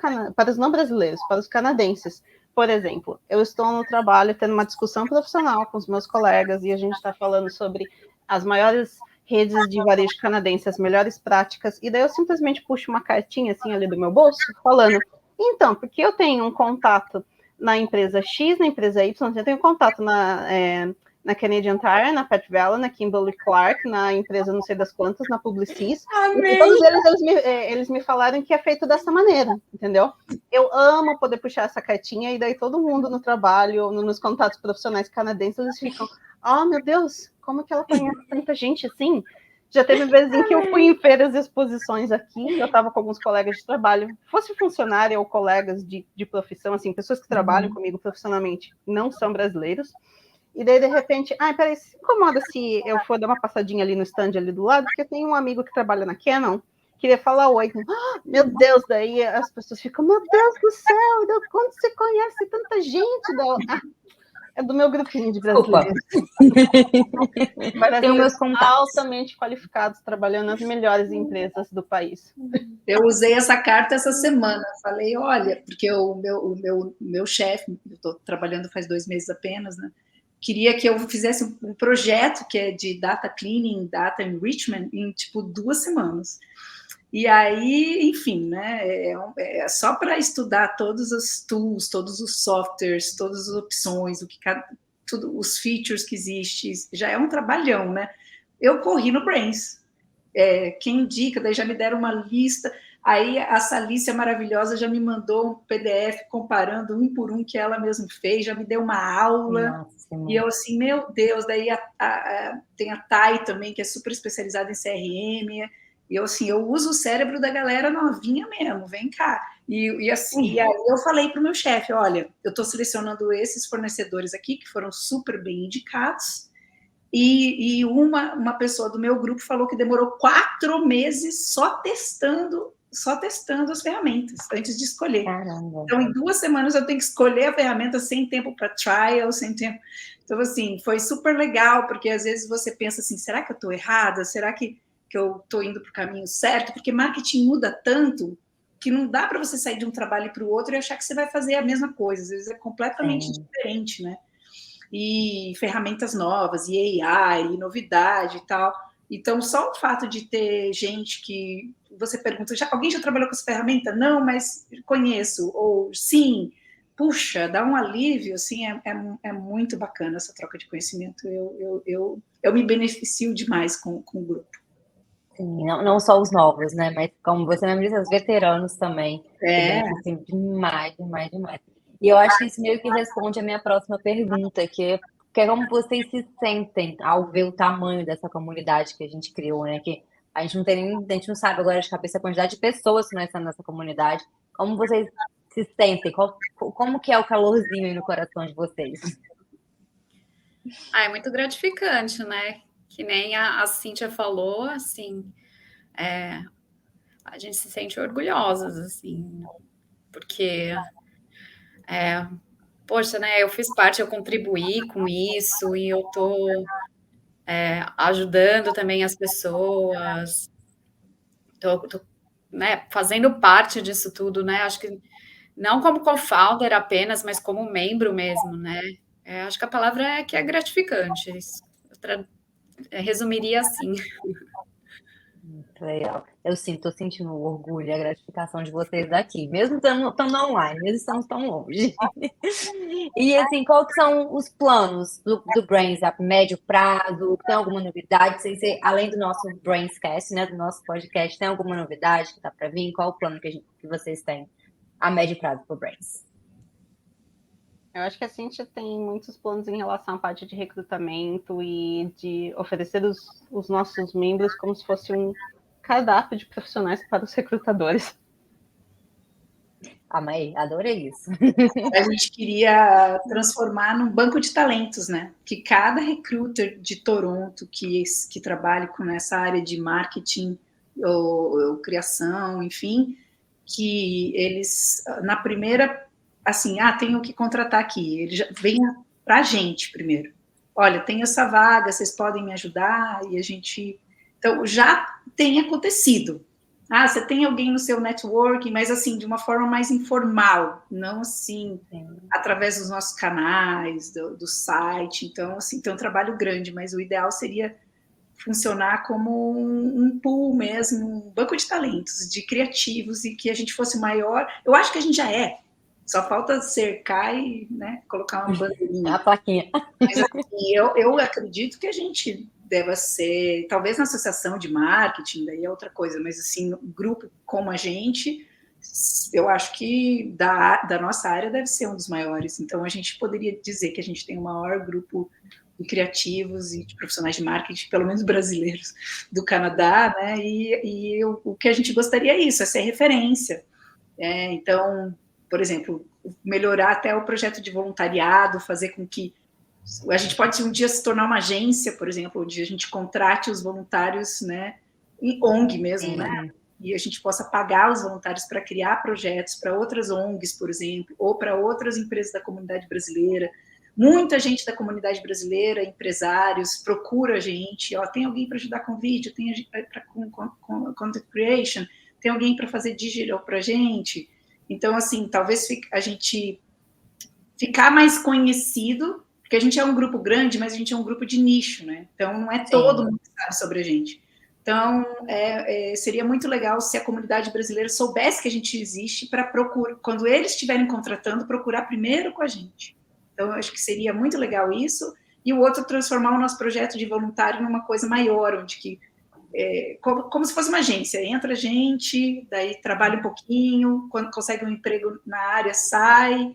S5: brasileiros, para os canadenses. Por exemplo, eu estou no trabalho tendo uma discussão profissional com os meus colegas e a gente está falando sobre as maiores redes de varejo canadense, as melhores práticas, e daí eu simplesmente puxo uma cartinha assim ali do meu bolso, falando, então, porque eu tenho um contato na empresa X, na empresa Y, eu tenho contato na Canadian Tire, na Pet Valley, na Kimberly-Clark, na empresa não sei das quantas, na Publicis, e todos eles me falaram que é feito dessa maneira, entendeu? Eu amo poder puxar essa cartinha, e daí todo mundo no trabalho, nos contatos profissionais canadenses, eles ficam, meu Deus, como que ela conhece tanta gente assim? Já teve vezes em que eu fui em feiras e exposições aqui, eu estava com alguns colegas de trabalho, fosse funcionária ou colegas de profissão, assim, pessoas que trabalham comigo profissionalmente, não são brasileiros, e daí, de repente, peraí, se incomoda se eu for dar uma passadinha ali no stand ali do lado, porque eu tenho um amigo que trabalha na Canon, queria falar oi. Meu Deus, daí as pessoas ficam, meu Deus do céu, quando você conhece tanta gente? É do meu grupinho de brasileiros.
S3: Tenho meus contatos
S5: altamente qualificados, trabalhando nas melhores empresas do país.
S4: Eu usei essa carta essa semana. Falei, olha, porque o meu chefe, eu estou trabalhando faz 2 meses apenas, né? Queria que eu fizesse um projeto que é de data cleaning, data enrichment, em tipo 2 semanas. E aí, enfim, né? É só para estudar todos os tools, todos os softwares, todas as opções, tudo, os features que existem, já é um trabalhão, né? Eu corri no Brains. Quem indica, daí já me deram uma lista. Aí a Salícia maravilhosa já me mandou um PDF comparando um por um que ela mesma fez, já me deu uma aula. E eu assim, meu Deus, daí tem a Thay também, que é super especializada em CRM, e eu assim, eu uso o cérebro da galera novinha mesmo, vem cá. E aí eu falei para o meu chefe, olha, eu estou selecionando esses fornecedores aqui, que foram super bem indicados, e uma pessoa do meu grupo falou que demorou 4 meses só testando as ferramentas antes de escolher.
S3: Caramba.
S4: Então, em 2 semanas eu tenho que escolher a ferramenta sem tempo para trial, sem tempo. Então, assim, foi super legal, porque às vezes você pensa assim, será que eu estou errada? Será que eu estou indo para o caminho certo? Porque marketing muda tanto que não dá para você sair de um trabalho para o outro e achar que você vai fazer a mesma coisa. Às vezes é completamente diferente, né? E ferramentas novas, e AI, e novidade e tal. Então, só o fato de ter gente que você pergunta, alguém já trabalhou com essa ferramenta? Não, mas conheço. Ou sim, puxa, dá um alívio, assim, é muito bacana essa troca de conhecimento. Eu me beneficio demais com o grupo.
S3: Sim, não só os novos, né? Mas como você mesmo disse, os veteranos também. Assim, demais. E eu acho que isso meio que responde a minha próxima pergunta, que é como vocês se sentem ao ver o tamanho dessa comunidade que a gente criou, né? Que a gente não sabe agora de cabeça a quantidade de pessoas que nós estamos nessa comunidade. Como vocês se sentem? Como que é o calorzinho aí no coração de vocês?
S1: É muito gratificante, né? Que nem a Cíntia falou, assim, a gente se sente orgulhosas, assim, porque poxa, né? Eu fiz parte, eu contribuí com isso e eu tô ajudando também as pessoas, tô, né, fazendo parte disso tudo, né? Acho que não como co-founder apenas, mas como membro mesmo, né? Acho que a palavra é que é gratificante. resumiria assim.
S3: Legal. Estou sentindo o orgulho e a gratificação de vocês daqui, mesmo estando online, mesmo estamos tão longe. E assim, qual que são os planos do Brains a médio prazo? Tem alguma novidade? Sem ser, além do nosso Brainscast, né, do nosso podcast, tem alguma novidade que está para vir? Qual o plano que vocês têm a médio prazo para o Brains?
S5: Eu acho que a Cíntia tem muitos planos em relação à parte de recrutamento e de oferecer os nossos membros como se fosse um cardápio de profissionais para os recrutadores.
S3: Amei, adorei isso.
S4: A gente queria transformar num banco de talentos, né? Que cada recruiter de Toronto que trabalhe com essa área de marketing ou criação, enfim, que eles, na primeira, assim, tenho que contratar aqui, ele já venha para a gente primeiro. Olha, tem essa vaga, vocês podem me ajudar? E a gente... Então, já tem acontecido. Você tem alguém no seu networking, mas assim, de uma forma mais informal, não assim, através dos nossos canais, do site. Então, assim, tem um trabalho grande, mas o ideal seria funcionar como um pool mesmo, um banco de talentos, de criativos, e que a gente fosse maior. Eu acho que a gente já é. Só falta cercar e, né, colocar uma bandeirinha.
S3: A plaquinha.
S4: Mas assim, eu acredito que a gente deva ser, talvez na associação de marketing, daí é outra coisa, mas assim, um grupo como a gente, eu acho que da nossa área deve ser um dos maiores. Então, a gente poderia dizer que a gente tem o maior grupo de criativos e de profissionais de marketing, pelo menos brasileiros, do Canadá, né? E o que a gente gostaria é isso, é ser referência. Então, por exemplo, melhorar até o projeto de voluntariado, fazer com que a gente pode um dia se tornar uma agência, por exemplo, onde a gente contrate os voluntários, né, em ONG mesmo, né, e a gente possa pagar os voluntários para criar projetos para outras ONGs, por exemplo, ou para outras empresas da comunidade brasileira. Muita gente da comunidade brasileira, empresários, procura a gente, tem alguém para ajudar com vídeo, tem com content creation, tem alguém para fazer digital para a gente. Então, assim, talvez a gente ficar mais conhecido, porque a gente é um grupo grande, mas a gente é um grupo de nicho, né? Então, não é todo mundo que sabe sobre a gente. Então, seria muito legal se a comunidade brasileira soubesse que a gente existe para procurar, quando eles estiverem contratando, procurar primeiro com a gente. Então, eu acho que seria muito legal isso. E o outro, transformar o nosso projeto de voluntário numa coisa maior, onde que como se fosse uma agência, entra gente, daí trabalha um pouquinho, quando consegue um emprego na área, sai,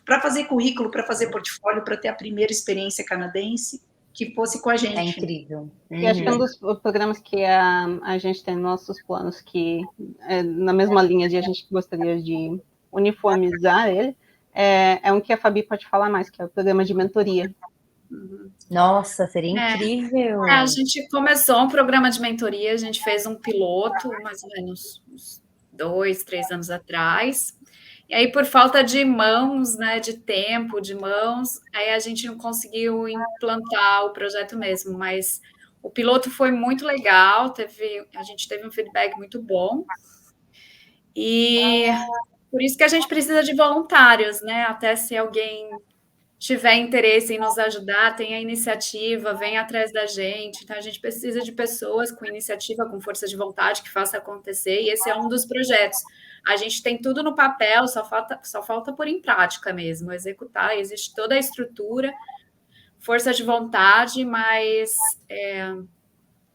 S4: para fazer currículo, para fazer portfólio, para ter a primeira experiência canadense, que fosse com a gente.
S3: É incrível.
S5: E acho que um dos programas que a gente tem nos nossos planos, que é na mesma linha de a gente gostaria de uniformizar ele, é um que a Fabi pode falar mais, que é o programa de mentoria.
S3: Nossa, seria incrível.
S1: A gente começou um programa de mentoria, a gente fez um piloto, mais ou menos uns 2, 3 anos atrás. E aí, por falta de mãos, né, de tempo, de mãos, aí a gente não conseguiu implantar o projeto mesmo, mas o piloto foi muito legal, a gente teve um feedback muito bom. E por isso que a gente precisa de voluntários, né? Até se alguém tiver interesse em nos ajudar, tem a iniciativa, vem atrás da gente. Então, a gente precisa de pessoas com iniciativa, com força de vontade, que faça acontecer, e esse é um dos projetos. A gente tem tudo no papel, só falta pôr em prática mesmo, executar, existe toda a estrutura, força de vontade, mas a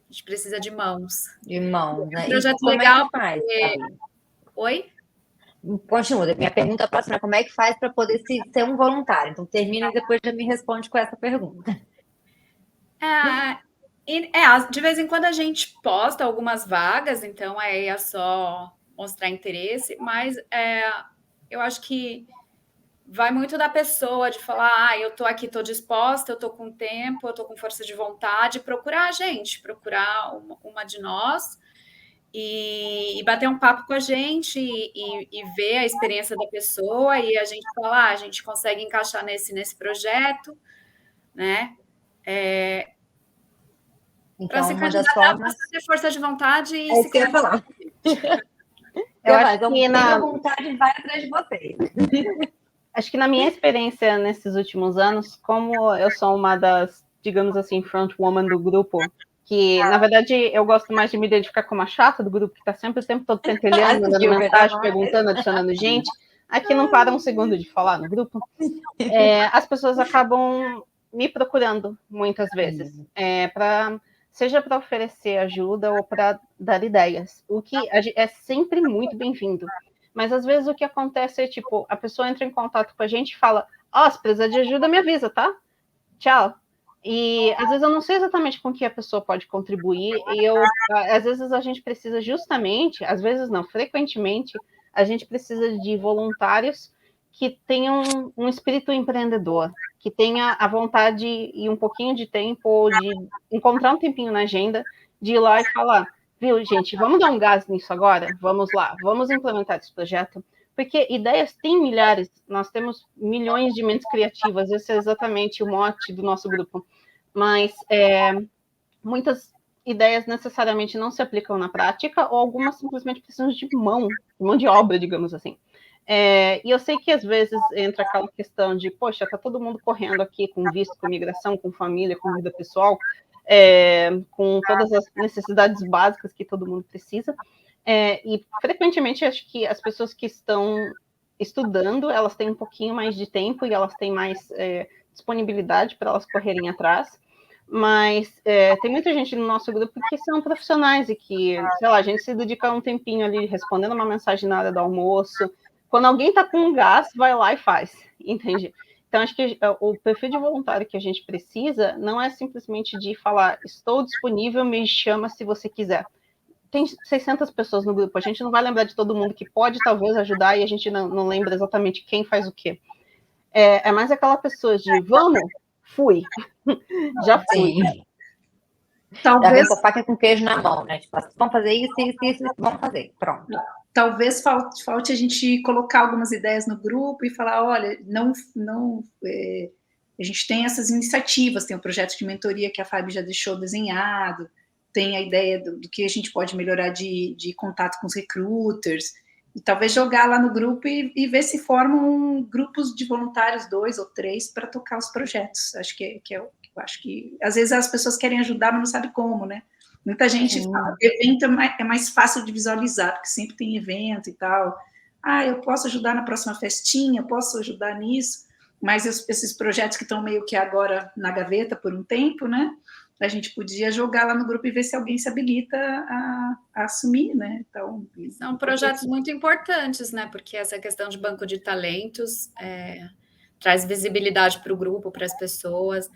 S1: gente precisa de mãos.
S3: De mãos, né?
S1: Um projeto legal.
S3: Faz,
S1: Oi?
S3: Continua, minha pergunta próxima é como é que faz para poder ser um voluntário? Então, termina e depois já me responde com essa pergunta.
S1: De vez em quando a gente posta algumas vagas, então aí é só mostrar interesse, mas eu acho que vai muito da pessoa, de falar, eu estou aqui, estou disposta, eu estou com tempo, eu estou com força de vontade, procurar a gente, procurar uma de nós, e bater um papo com a gente e ver a experiência da pessoa, e a gente falar, a gente consegue encaixar nesse projeto, né? Para se candidatar, precisa ter força de vontade e se
S3: quer falar.
S5: Eu acho que
S3: a vontade vai atrás de vocês.
S5: Acho que na minha experiência nesses últimos anos, como eu sou uma das digamos assim, frontwoman do grupo, que, na verdade, eu gosto mais de me identificar como a chata do grupo, que está sempre o tempo todo pentelhando, mandando mensagem, perguntando, adicionando gente. Aqui não para um segundo de falar no grupo. As pessoas acabam me procurando muitas vezes, seja para oferecer ajuda ou para dar ideias, o que é sempre muito bem-vindo. Mas às vezes o que acontece é, tipo, a pessoa entra em contato com a gente e fala, se precisar de ajuda, me avisa, tá? Tchau. E às vezes eu não sei exatamente com que a pessoa pode contribuir, e às vezes a gente precisa justamente, às vezes não, frequentemente, a gente precisa de voluntários que tenham um espírito empreendedor, que tenha a vontade e um pouquinho de tempo, ou de encontrar um tempinho na agenda, de ir lá e falar, viu, gente, vamos dar um gás nisso agora? Vamos lá, vamos implementar esse projeto. Porque ideias tem milhares, nós temos milhões de mentes criativas, esse é exatamente o mote do nosso grupo. Mas muitas ideias necessariamente não se aplicam na prática, ou algumas simplesmente precisam de mão de obra, digamos assim. E eu sei que às vezes entra aquela questão de, poxa, tá todo mundo correndo aqui com visto, com migração, com família, com vida pessoal, com todas as necessidades básicas que todo mundo precisa. E frequentemente acho que as pessoas que estão estudando, elas têm um pouquinho mais de tempo e elas têm mais disponibilidade para elas correrem atrás, mas tem muita gente no nosso grupo que são profissionais e que, sei lá, a gente se dedica um tempinho ali respondendo uma mensagem na hora do almoço. Quando alguém está com gás, vai lá e faz, entende? Então, acho que o perfil de voluntário que a gente precisa não é simplesmente de falar, estou disponível, me chama se você quiser. Tem 600 pessoas no grupo, a gente não vai lembrar de todo mundo que pode, talvez, ajudar, e a gente não lembra exatamente quem faz o quê. É mais aquela pessoa de, vamos, fui, já fui.
S3: Sim.
S4: Talvez...
S3: Já vem com faca com queijo na mão, né? Tipo, vamos fazer isso, vamos fazer, pronto.
S4: Talvez falte a gente colocar algumas ideias no grupo e falar, olha, a gente tem essas iniciativas, tem o projeto de mentoria que a Fábio já deixou desenhado, tem a ideia do que a gente pode melhorar de contato com os recruiters, e talvez jogar lá no grupo e ver se formam grupos de voluntários, 2 ou 3, para tocar os projetos. Acho que acho que às vezes as pessoas querem ajudar, mas não sabem como, né? Muita gente fala, evento é mais fácil de visualizar, porque sempre tem evento e tal. Eu posso ajudar na próxima festinha, eu posso ajudar nisso, mas esses projetos que estão meio que agora na gaveta por um tempo, né? A gente podia jogar lá no grupo e ver se alguém se habilita a assumir, né? Então,
S1: são projetos muito importantes, né? Porque essa questão de banco de talentos traz visibilidade para o grupo, para as pessoas.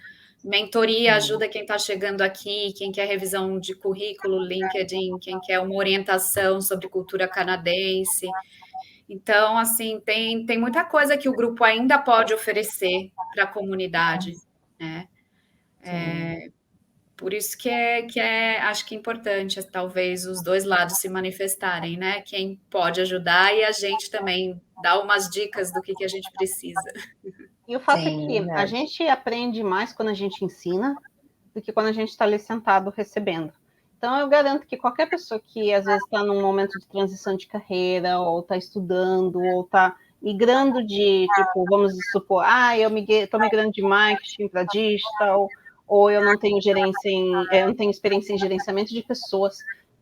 S1: Mentoria ajuda quem está chegando aqui, quem quer revisão de currículo, LinkedIn, quem quer uma orientação sobre cultura canadense. Então, assim, tem muita coisa que o grupo ainda pode oferecer para a comunidade, né? Por isso que acho que é importante, talvez, os dois lados se manifestarem, né? Quem pode ajudar e a gente também dar umas dicas do que a gente precisa.
S5: E o fato é que a gente aprende mais quando a gente ensina do que quando a gente está ali sentado recebendo. Então, eu garanto que qualquer pessoa que, às vezes, está num momento de transição de carreira, ou está estudando, ou está migrando de, tipo, vamos supor, eu estou migrando de marketing para digital, ou eu não tenho eu não tenho experiência em gerenciamento de pessoas.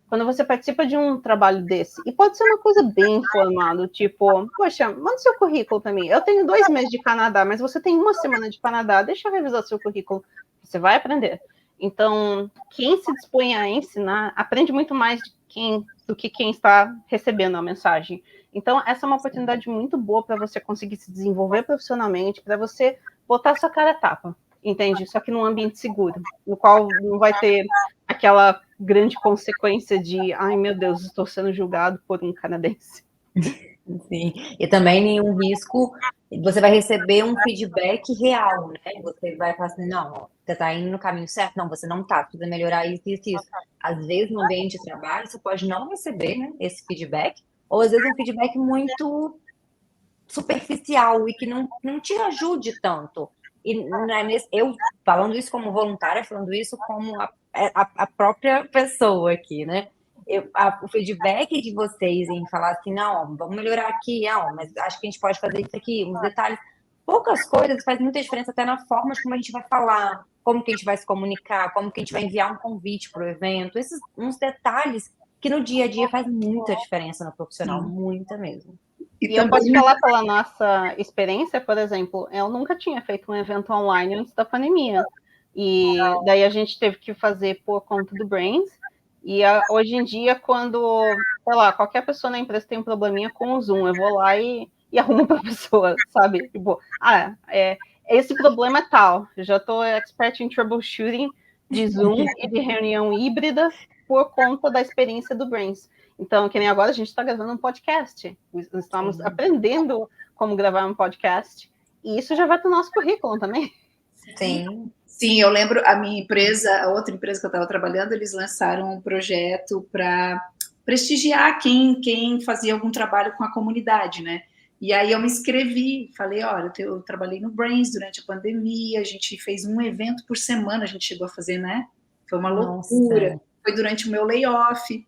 S5: Quando você participa de um trabalho desse, e pode ser uma coisa bem informada, tipo, poxa, manda seu currículo para mim. Eu tenho 2 meses de Canadá, mas você tem 1 semana de Canadá, deixa eu revisar seu currículo, você vai aprender. Então, quem se dispõe a ensinar, aprende muito mais do que quem está recebendo a mensagem. Então, essa é uma oportunidade muito boa para você conseguir se desenvolver profissionalmente, para você botar sua cara a tapa, entende? Só que num ambiente seguro, no qual não vai ter aquela grande consequência de, ai meu Deus, estou sendo julgado por um canadense.
S3: Sim, e também nenhum risco, você vai receber um feedback real, né? Você vai falar assim, não, você está indo no caminho certo, não, você não está, precisa melhorar isso, isso, isso. Às vezes no ambiente de trabalho você pode não receber, né, esse feedback, ou às vezes um feedback muito superficial e que não te ajude tanto. E eu falando isso como voluntária, falando isso como a própria pessoa aqui, né? O feedback de vocês em falar assim, não, vamos melhorar aqui, mas acho que a gente pode fazer isso aqui, uns detalhes, poucas coisas faz muita diferença até na forma de como a gente vai falar, como que a gente vai se comunicar, como que a gente vai enviar um convite para o evento, esses uns detalhes que no dia a dia faz muita diferença no profissional, muita mesmo.
S5: E eu posso falar pela nossa experiência, por exemplo, eu nunca tinha feito um evento online antes da pandemia. E daí a gente teve que fazer por conta do Brains. E hoje em dia, quando, sei lá, qualquer pessoa na empresa tem um probleminha com o Zoom, eu vou lá e arrumo para a pessoa, sabe? Tipo, esse problema é tal. Eu já estou expert em troubleshooting de Zoom e de reunião híbrida por conta da experiência do Brains. Então, que nem agora a gente está gravando um podcast. Estamos aprendendo como gravar um podcast. E isso já vai para o nosso currículo também.
S3: Sim.
S4: Sim, eu lembro, a minha empresa, a outra empresa que eu estava trabalhando, eles lançaram um projeto para prestigiar quem fazia algum trabalho com a comunidade, né? E aí eu me inscrevi, falei, olha, eu trabalhei no Brains durante a pandemia, a gente fez um evento por semana, a gente chegou a fazer, né? Foi uma loucura. Foi durante o meu layoff.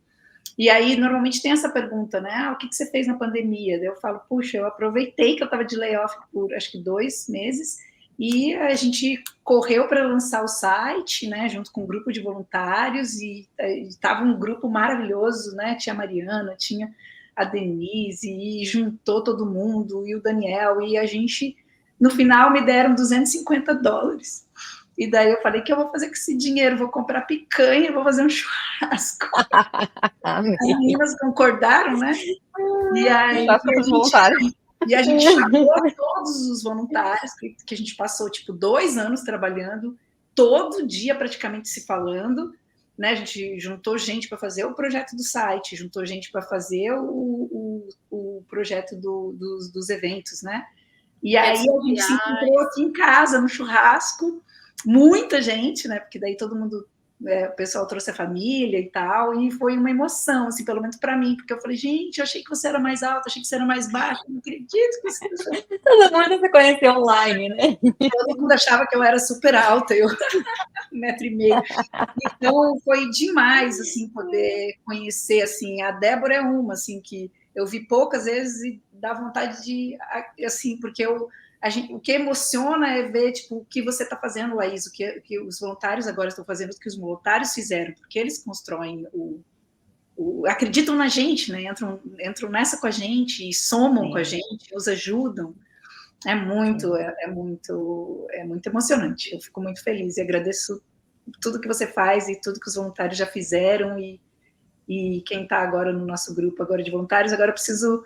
S4: E aí, normalmente tem essa pergunta, né? O que você fez na pandemia? Eu falo, puxa, eu aproveitei que eu estava de layoff por, acho que 2 meses, e a gente correu para lançar o site, né? Junto com um grupo de voluntários, e estava um grupo maravilhoso, né? Tinha a Mariana, tinha a Denise, e juntou todo mundo, e o Daniel, e a gente, no final, me deram $250. E daí eu falei, que eu vou fazer com esse dinheiro? Vou comprar picanha, vou fazer um churrasco. As meninas concordaram, né? E aí a gente chamou todos os voluntários, que a gente passou, tipo, 2 anos trabalhando, todo dia praticamente se falando, né? A gente juntou gente para fazer o projeto do site, juntou gente para fazer o projeto dos eventos, né? E aí a gente se encontrou aqui em casa, no churrasco, muita gente, né? Porque daí todo mundo, o pessoal trouxe a família e tal, e foi uma emoção, assim, pelo menos para mim, porque eu falei, gente, eu achei que você era mais alta, achei que você era mais baixa, não acredito que você...
S3: Todo mundo se conheceu online, né?
S4: Todo mundo achava que eu era super alta, eu 1,5 metro. Então foi demais, assim, poder conhecer, assim, a Débora é uma, assim, que eu vi poucas vezes e dá vontade de, assim, porque o que emociona é ver, tipo, o que você está fazendo, Laís, o que os voluntários agora estão fazendo, o que os voluntários fizeram, porque eles constroem acreditam na gente, né? Entram nessa com a gente e somam com a gente, nos ajudam. É muito emocionante. Eu fico muito feliz e agradeço tudo que você faz e tudo que os voluntários já fizeram e quem está agora no nosso grupo agora de voluntários, agora eu preciso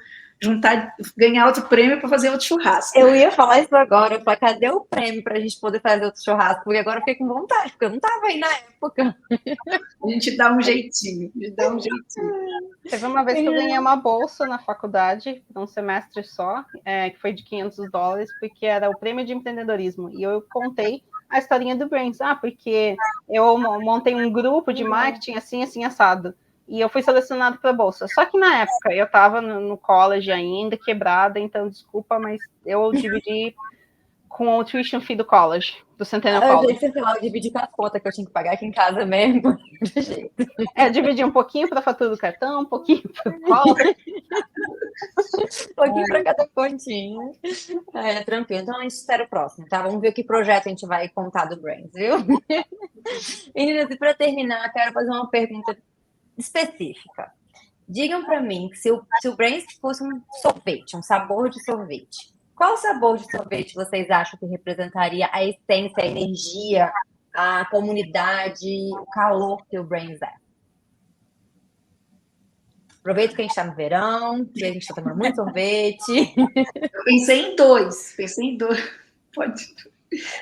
S4: ganhar outro prêmio para fazer outro churrasco.
S3: Eu ia falar isso agora, eu falei, cadê o prêmio para a gente poder fazer outro churrasco? Porque agora eu fiquei com vontade, porque eu não estava aí na época.
S4: A gente dá um jeitinho,
S5: Teve uma vez que eu ganhei uma bolsa na faculdade, um semestre só, que foi de $500, porque era o prêmio de empreendedorismo, e eu contei a historinha do Brains, porque eu montei um grupo de marketing assim, assim, assado, e eu fui selecionado para a bolsa. Só que na época eu estava no college ainda, quebrada, então desculpa, mas eu dividi com o tuition fee do college, do Centennial College.
S3: Eu dividi com a conta que eu tinha que pagar aqui em casa mesmo.
S5: Dividi um pouquinho para a fatura do cartão, um pouquinho para o college.
S3: Um pouquinho para cada pontinho. Tranquilo. Então a gente espera o próximo, tá? Vamos ver que projeto a gente vai contar do Brains, viu? Meninas, e para terminar, quero fazer uma pergunta específica. Digam para mim que se o Brains fosse um sorvete, um sabor de sorvete, qual sabor de sorvete vocês acham que representaria a essência, a energia, a comunidade, o calor que o Brains é? Aproveita que a gente está no verão, que a gente está tomando muito sorvete.
S4: Eu pensei em dois.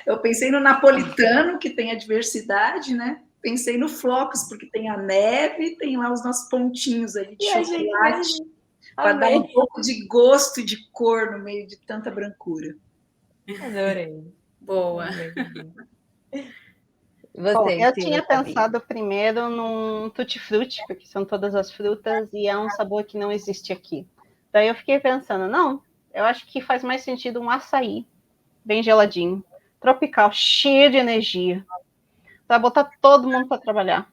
S4: Eu pensei no napolitano, que tem a diversidade, né? Pensei no flocos, porque tem a neve, tem lá os nossos pontinhos ali de chocolate, para dar um pouco de gosto e de cor no meio de tanta brancura.
S3: Adorei.
S1: Boa.
S5: Bom, eu tinha pensado primeiro num tutti-frutti, porque são todas as frutas e é um sabor que não existe aqui. Daí eu fiquei pensando, não, eu acho que faz mais sentido um açaí, bem geladinho, tropical, cheio de energia, para botar todo mundo para trabalhar.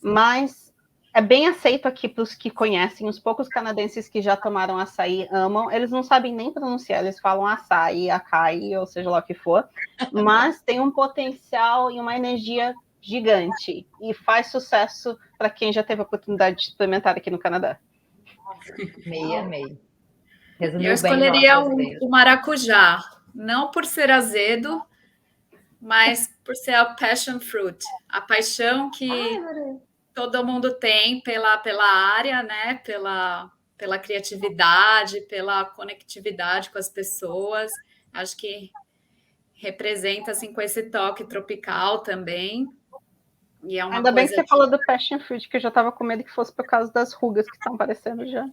S5: Mas é bem aceito aqui para os que conhecem, os poucos canadenses que já tomaram açaí amam, eles não sabem nem pronunciar, eles falam açaí, acai, ou seja lá o que for, mas tem um potencial e uma energia gigante, e faz sucesso para quem já teve a oportunidade de experimentar aqui no Canadá.
S3: Amei.
S1: Eu
S3: Resumiu bem nós
S1: escolheria
S3: brasileiros.
S1: o maracujá, não por ser azedo, mas por ser a passion fruit, a paixão que todo mundo tem pela área, né? Pela criatividade, pela conectividade com as pessoas. Acho que representa assim com esse toque tropical também. E é uma
S5: Ainda bem que
S1: coisa
S5: você falou do passion fruit, que eu já estava com medo que fosse por causa das rugas que estão aparecendo já.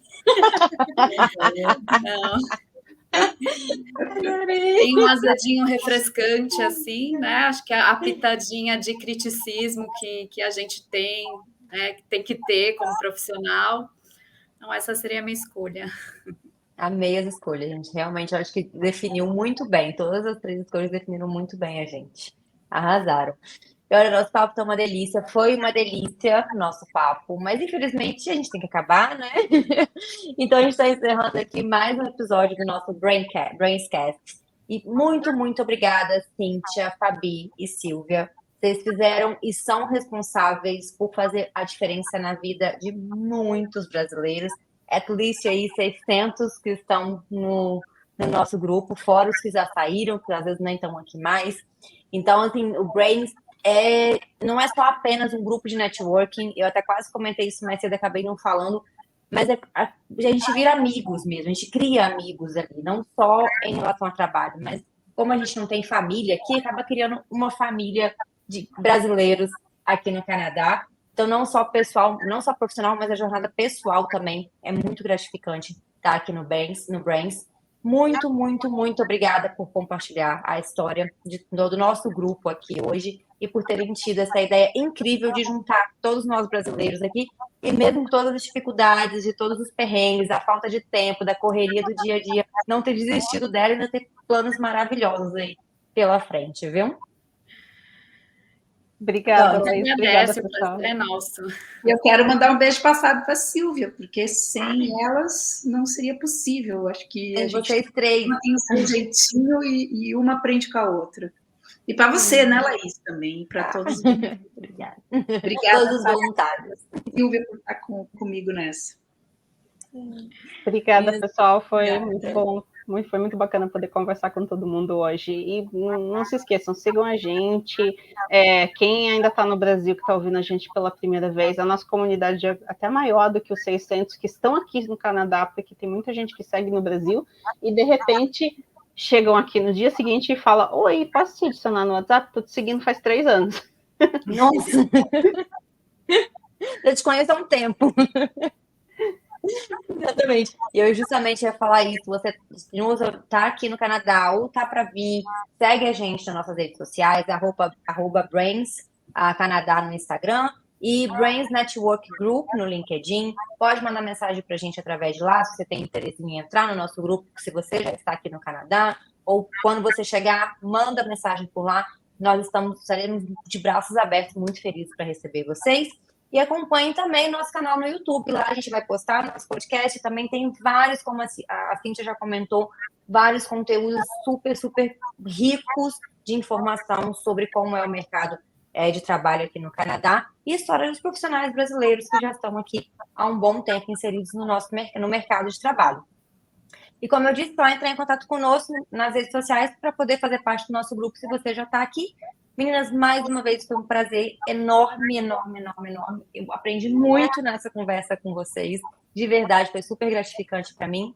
S1: Não. Tem um azedinho refrescante, assim, né? Acho que a pitadinha de criticismo que a gente tem, né? Que tem que ter como profissional. Então, essa seria a minha escolha.
S3: Amei as escolhas, gente. Realmente, eu acho que definiu muito bem. Todas as 3 escolhas definiram muito bem a gente. Arrasaram. E olha, nosso papo tá uma delícia. Foi uma delícia nosso papo. Mas, infelizmente, a gente tem que acabar, né? Então, a gente está encerrando aqui mais um episódio do nosso Brainscast. E muito, muito obrigada, Cíntia, Fabi e Silvia. Vocês fizeram e são responsáveis por fazer a diferença na vida de muitos brasileiros. At least aí 600 que estão no nosso grupo, fora os que já saíram, que às vezes nem estão aqui mais. Então, assim, o Brains não é só apenas um grupo de networking, eu até quase comentei isso mais cedo, acabei não falando, mas a gente vira amigos mesmo, a gente cria amigos ali, não só em relação ao trabalho, mas como a gente não tem família aqui, acaba criando uma família de brasileiros aqui no Canadá. Então, não só pessoal, não só profissional, mas a jornada pessoal também é muito gratificante estar aqui no Brains. Muito, muito, muito obrigada por compartilhar a história do nosso grupo aqui hoje e por terem tido essa ideia incrível de juntar todos nós brasileiros aqui e mesmo com todas as dificuldades, de todos os perrengues, a falta de tempo, da correria do dia a dia, não ter desistido dela e ainda ter planos maravilhosos aí pela frente, viu?
S5: Obrigada,
S1: Então,
S5: Laís. Obrigada,
S1: agradece, o
S5: pessoal.
S1: prazer é nosso.
S4: E eu quero mandar um beijo passado para a Silvia, porque sem elas não seria possível. Acho que a gente
S3: Vocês 3.
S4: uma tem o seu jeitinho e uma aprende com a outra. E para você, né, Laís, também, para todos.
S3: Obrigada.
S4: Obrigada,
S3: Todos os voluntários.
S4: Silvia, por estar comigo nessa.
S5: Obrigada, pessoal. Foi muito bom. Foi muito bacana poder conversar com todo mundo hoje. E não se esqueçam, sigam a gente. Quem ainda está no Brasil, que está ouvindo a gente pela primeira vez, a nossa comunidade é até maior do que os 600 que estão aqui no Canadá, porque tem muita gente que segue no Brasil e, de repente, chegam aqui no dia seguinte e falam: oi, posso te adicionar no WhatsApp? Estou te seguindo faz 3 anos.
S3: Nossa! Eu te conheço há um tempo. Exatamente. E eu justamente ia falar isso. Você está aqui no Canadá ou está para vir, segue a gente nas nossas redes sociais, @Brains Canadá no Instagram e Brains Network Group no LinkedIn. Pode mandar mensagem para a gente através de lá, se você tem interesse em entrar no nosso grupo, se você já está aqui no Canadá, ou quando você chegar, manda mensagem por lá. Nós estaremos de braços abertos, muito felizes para receber vocês. E acompanhe também nosso canal no YouTube. Lá a gente vai postar nosso podcast. Também tem vários, como a Cíntia já comentou, vários conteúdos super, super ricos de informação sobre como é o mercado de trabalho aqui no Canadá e história dos profissionais brasileiros que já estão aqui há um bom tempo inseridos no mercado de trabalho. E como eu disse, só entrar em contato conosco nas redes sociais para poder fazer parte do nosso grupo se você já está aqui. Meninas, mais uma vez foi um prazer enorme, enorme, enorme, enorme. Eu aprendi muito nessa conversa com vocês. De verdade, foi super gratificante para mim.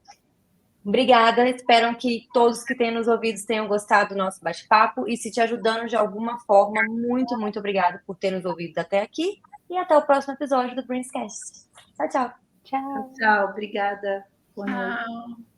S3: Obrigada. Espero que todos que têm nos ouvido tenham gostado do nosso bate-papo e se te ajudando de alguma forma, muito, muito obrigada por ter nos ouvido até aqui. E até o próximo episódio do Brainscast. Tchau, tchau.
S5: Tchau.
S4: Tchau, obrigada. Boa noite.
S1: Tchau.